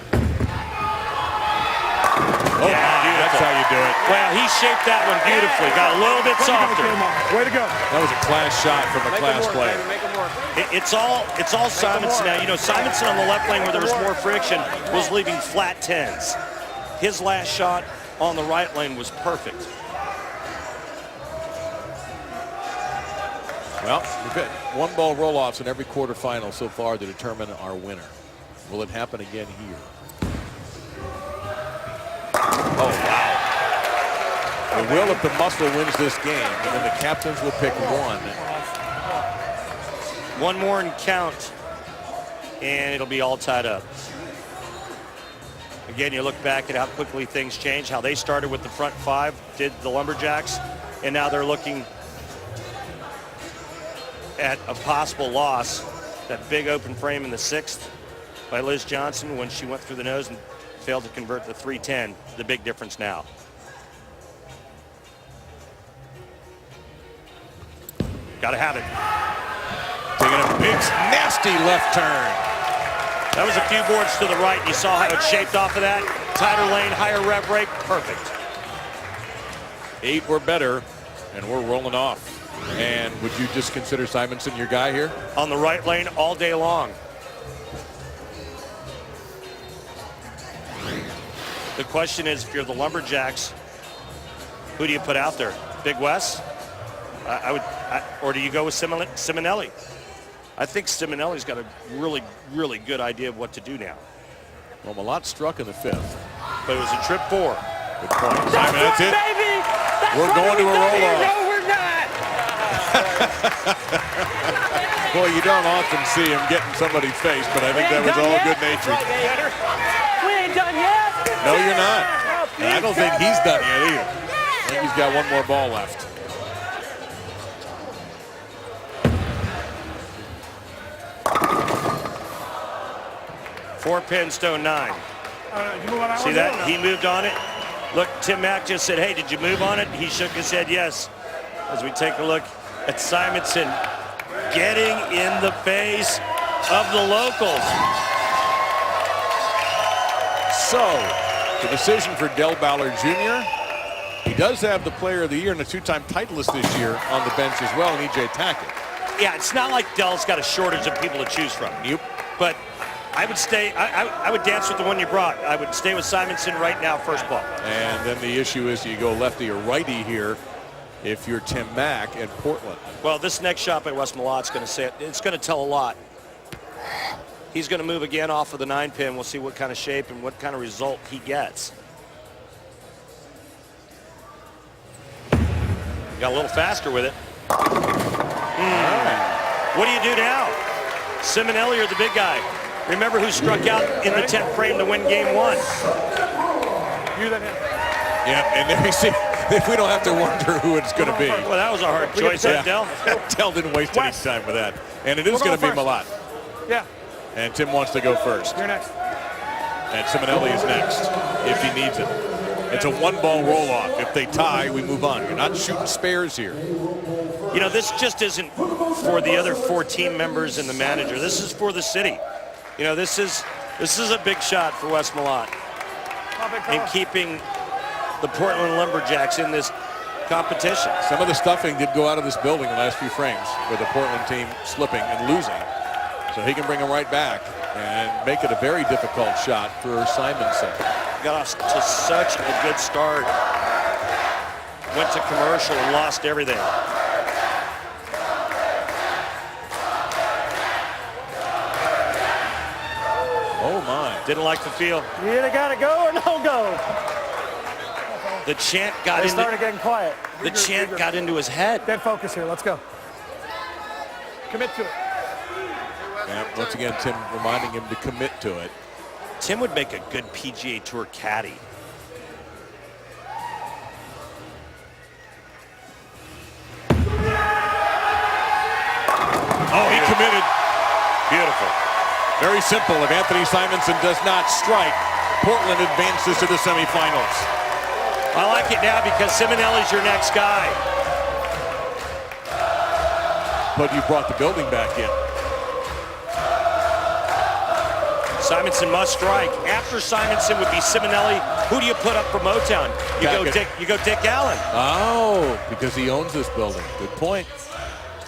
Oh, yeah, that's how you do it. Well, he shaped that one beautifully. Got a little bit softer. Way to go. That was a class shot from a class player. It's all Simonson now. You know, Simonson on the left lane where there was more friction was leaving flat 10s. His last shot on the right lane was perfect. Well, we've had 1-ball roll-offs in every quarterfinal so far to determine our winner. Will it happen again here? Oh, wow. It will if the muscle wins this game, and then the captains will pick 1. One more and count, and it'll be all tied up. Again, you look back at how quickly things change, how they started with the front 5, did the Lumberjacks, and now they're looking at a possible loss. That big open frame in the 6th by Liz Johnson when she went through the nose and failed to convert the 310. The big difference now. Got to have it. Taking a big, nasty left turn. That was a few boards to the right. You saw how it shaped off of that. Tighter lane, higher rev rate, perfect. 8 or better, and we're rolling off. And would you just consider Simonson your guy here? On the right lane all day long. The question is, if you're the Lumberjacks, who do you put out there? Big Wes? Or do you go with Simonelli? I think Simonelli's got a really, really good idea of what to do now. Well, Malott struck in the 5th. But it was a trip 4. Good point. Simon, that's it. Baby! We're going to a roll-off. No, we're not. Boy, you don't often see him getting somebody's face, but I think that was all good-natured. We ain't done yet. No, you're not. And I don't think he's done yet either. I think he's got 1 more ball left. Four pin, stone 9. See that? He moved on it. Look, Tim Mack just said, hey, did you move on it? He shook his head yes. As we take a look at Simonson getting in the face of the locals. So, the decision for Del Ballard Jr. He does have the Player of the Year and a 2-time titleist this year on the bench as well, and E.J. Tackett. Yeah, it's not like Dell's got a shortage of people to choose from. Yep. But I would stay. I would dance with the one you brought. I would stay with Simonson right now, first ball. And then the issue is, do you go lefty or righty here? if you're Tim Mack and Portland. Well, this next shot by Wes Malot's going to say it's going to tell a lot. He's going to move again off of the 9-pin. We'll see what kind of shape and what kind of result he gets. Got a little faster with it. What do you do now? Simonelli or the big guy? Remember who struck out in the 10th frame to win game 1? Yeah, and there you see, we don't have to wonder who it's going to be. Well, that was a hard choice, Dell. Dell didn't waste any time with that. And it is going to be Malott. Yeah. And Tim wants to go first. You're next. And Simonelli is next if he needs it. It's a one-ball roll-off. If they tie, we move on. You're not shooting spares here. You know, this just isn't for the other 4 team members and the manager. This is for the city. You know, this is a big shot for Wes Malott in keeping the Portland Lumberjacks in this competition. Some of the stuffing did go out of this building the last few frames with the Portland team slipping and losing. So he can bring them right back and make it a very difficult shot for Simonson. Got off to such a good start. Went to commercial and lost everything. Oh my. Didn't like the feel. You either got to go or no go. The chant got into... started getting quiet. The chant got into his head. Dead focus here. Let's go. Commit to it. Yeah, once again, Tim reminding him to commit to it. Tim would make a good PGA Tour caddy. Oh, he committed. Beautiful. Very simple. If Anthony Simonson does not strike, Portland advances to the semifinals. I like it now because Simonelli's your next guy. But you brought the building back in. Simonson must strike. After Simonson would be Simonelli. Who do you put up for Motown? You go Dick Allen. Oh, because he owns this building. Good point.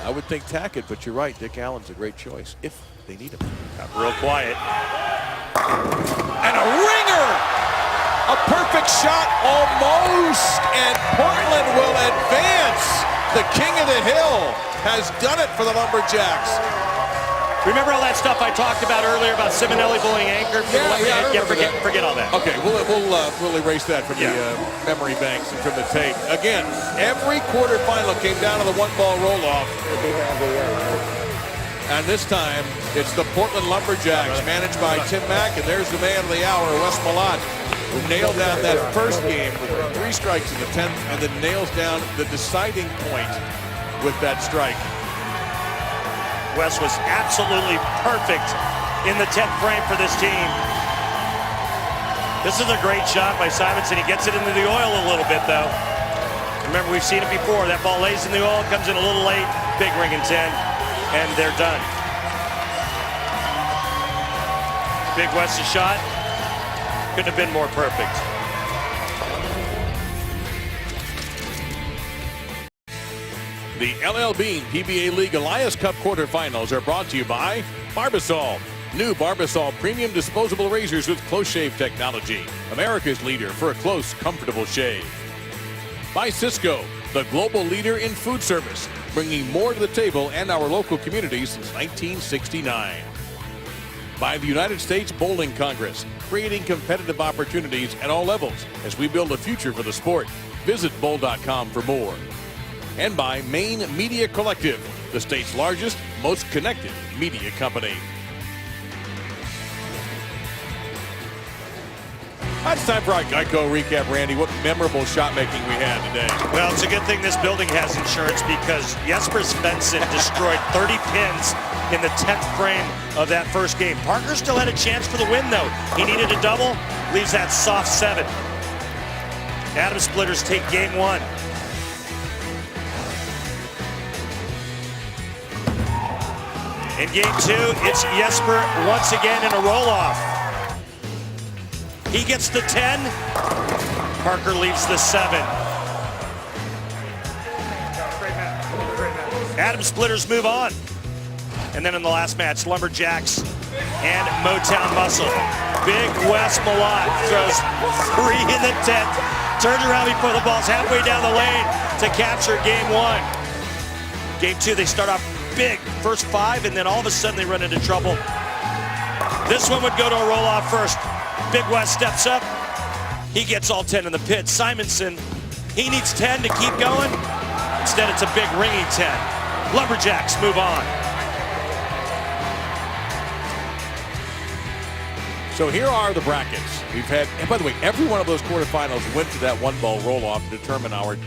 I would think Tackett, but you're right. Dick Allen's a great choice if they need him. Got real quiet. And a ringer! A perfect shot almost, and Portland will advance. The king of the hill has done it for the Lumberjacks. Remember all that stuff I talked about earlier about Simonelli bullying anchor? Forget all that. Okay, we'll erase that from the memory banks and from the tape. Again, every quarterfinal came down to the one-ball roll-off. And this time, it's the Portland Lumberjacks, managed by Tim Mack, and there's the man of the hour, Wes Malott, who nailed down that first game with 3 strikes in the 10th, and then nails down the deciding point with that strike. Wes was absolutely perfect in the 10th frame for this team. This is a great shot by Simonson. He gets it into the oil a little bit, though. Remember, we've seen it before. That ball lays in the oil, comes in a little late. Big ring in 10, and they're done. Big Wes's shot. Couldn't have been more perfect. The L.L.Bean PBA League Elias Cup quarterfinals are brought to you by Barbasol. New Barbasol premium disposable razors with close shave technology. America's leader for a close, comfortable shave. By Cisco, the global leader in food service, bringing more to the table and our local communities since 1969. By the United States Bowling Congress, creating competitive opportunities at all levels as we build a future for the sport. Visit bowl.com for more. And by Maine Media Collective, the state's largest, most connected media company. It's time for our Geico recap, Randy. What memorable shot making we had today. Well, it's a good thing this building has insurance because Jesper Svensson destroyed 30 pins in the 10th frame of that first game. Parker still had a chance for the win, though. He needed a double, leaves that soft 7. Adam Splitters take game 1. In game 2, it's Jesper once again in a roll-off. He gets the 10. Parker leaves the 7. Adam Splitters move on. And then in the last match, Lumberjacks and Motown Muscle. Big Wes Malott throws 3 in the 10th Turns around before the ball's halfway down the lane to capture game 1. Game 2, they start off big, first 5, and then all of a sudden they run into trouble. This one would go to a roll-off first. Big West steps up. He gets all 10 in the pit. Simonson, he needs 10 to keep going. Instead, it's a big ringing 10. Lumberjacks move on. So here are the brackets. We've had, and by the way, every one of those quarterfinals went to that one-ball roll-off to determine our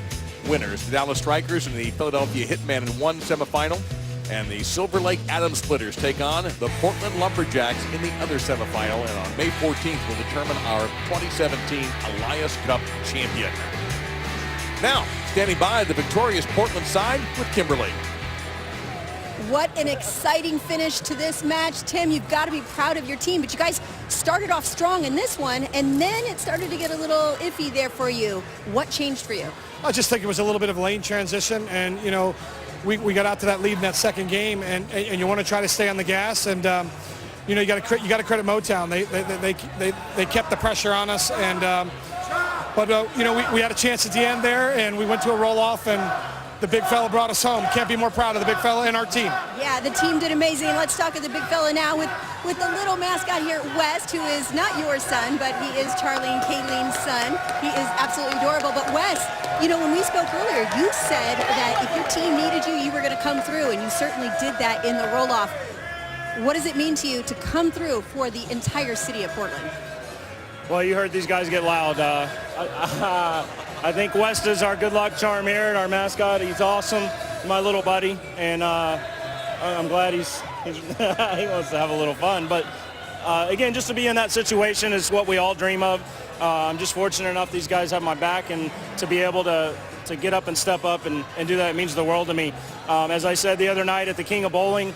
winners. The Dallas Strikers and the Philadelphia Hitmen in one semifinal, and the Silver Lake Atom Splitters take on the Portland Lumberjacks in the other semifinal, and on May 14th will determine our 2017 Elias Cup champion. Now, standing by the victorious Portland side with Kimberly. What an exciting finish to this match. Tim, you've got to be proud of your team, but you guys started off strong in this one, and then it started to get a little iffy there for you. What changed for you? I just think it was a little bit of a lane transition, and, you know, we got out to that lead in that second game, and you want to try to stay on the gas, and, you know, you got to credit Motown. They kept the pressure on us, and, but, you know, we had a chance at the end there, and we went to a roll-off, and the big fella brought us home. Can't be more proud of the big fella and our team. Yeah, the team did amazing. Let's talk to the big fella now with the little mascot here, West, who is not your son, but he is Charlie and Kayleen's son. He is absolutely adorable. But West, you know, when we spoke earlier, you said that if your team needed you, you were going to come through, and you certainly did that in the roll-off. What does it mean to you to come through for the entire city of Portland? Well, you heard these guys get loud. I think West is our good luck charm here, our mascot. He's awesome, my little buddy, and I'm glad he wants to have a little fun. But again, just to be in that situation is what we all dream of. I'm just fortunate enough these guys have my back, and to be able to get up and step up and do that, it means the world to me. As I said the other night at the King of Bowling,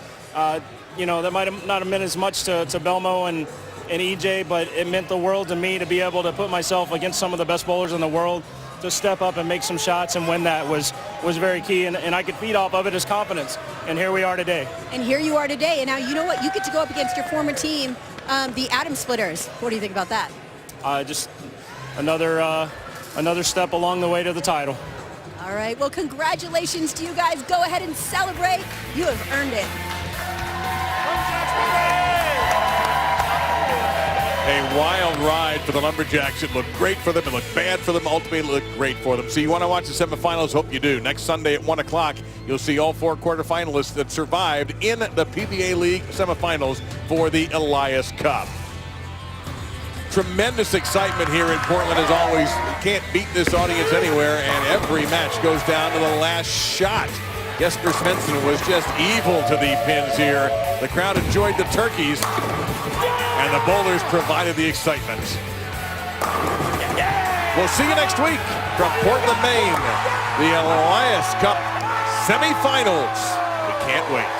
you know, that might not have meant as much to Belmo and EJ, but it meant the world to me to be able to put myself against some of the best bowlers in the world, to step up and make some shots and win that was very key, and I could feed off of it as confidence, and here we are today. And here you are today, and now you know what? You get to go up against your former team, the Atom Splitters. What do you think about that? Just another step along the way to the title. All right, well, congratulations to you guys. Go ahead and celebrate. You have earned it. A wild ride for the Lumberjacks. It looked great for them. It looked bad for them. Ultimately, it looked great for them. So you want to watch the semifinals? Hope you do. Next Sunday at 1 o'clock, you'll see all 4 quarterfinalists that survived in the PBA League semifinals for the Elias Cup. Tremendous excitement here in Portland as always. You can't beat this audience anywhere, and every match goes down to the last shot. Jesper Svensson was just evil to the pins here. The crowd enjoyed the turkeys, and the bowlers provided the excitement. We'll see you next week from Portland, Maine, the Elias Cup semifinals. We can't wait.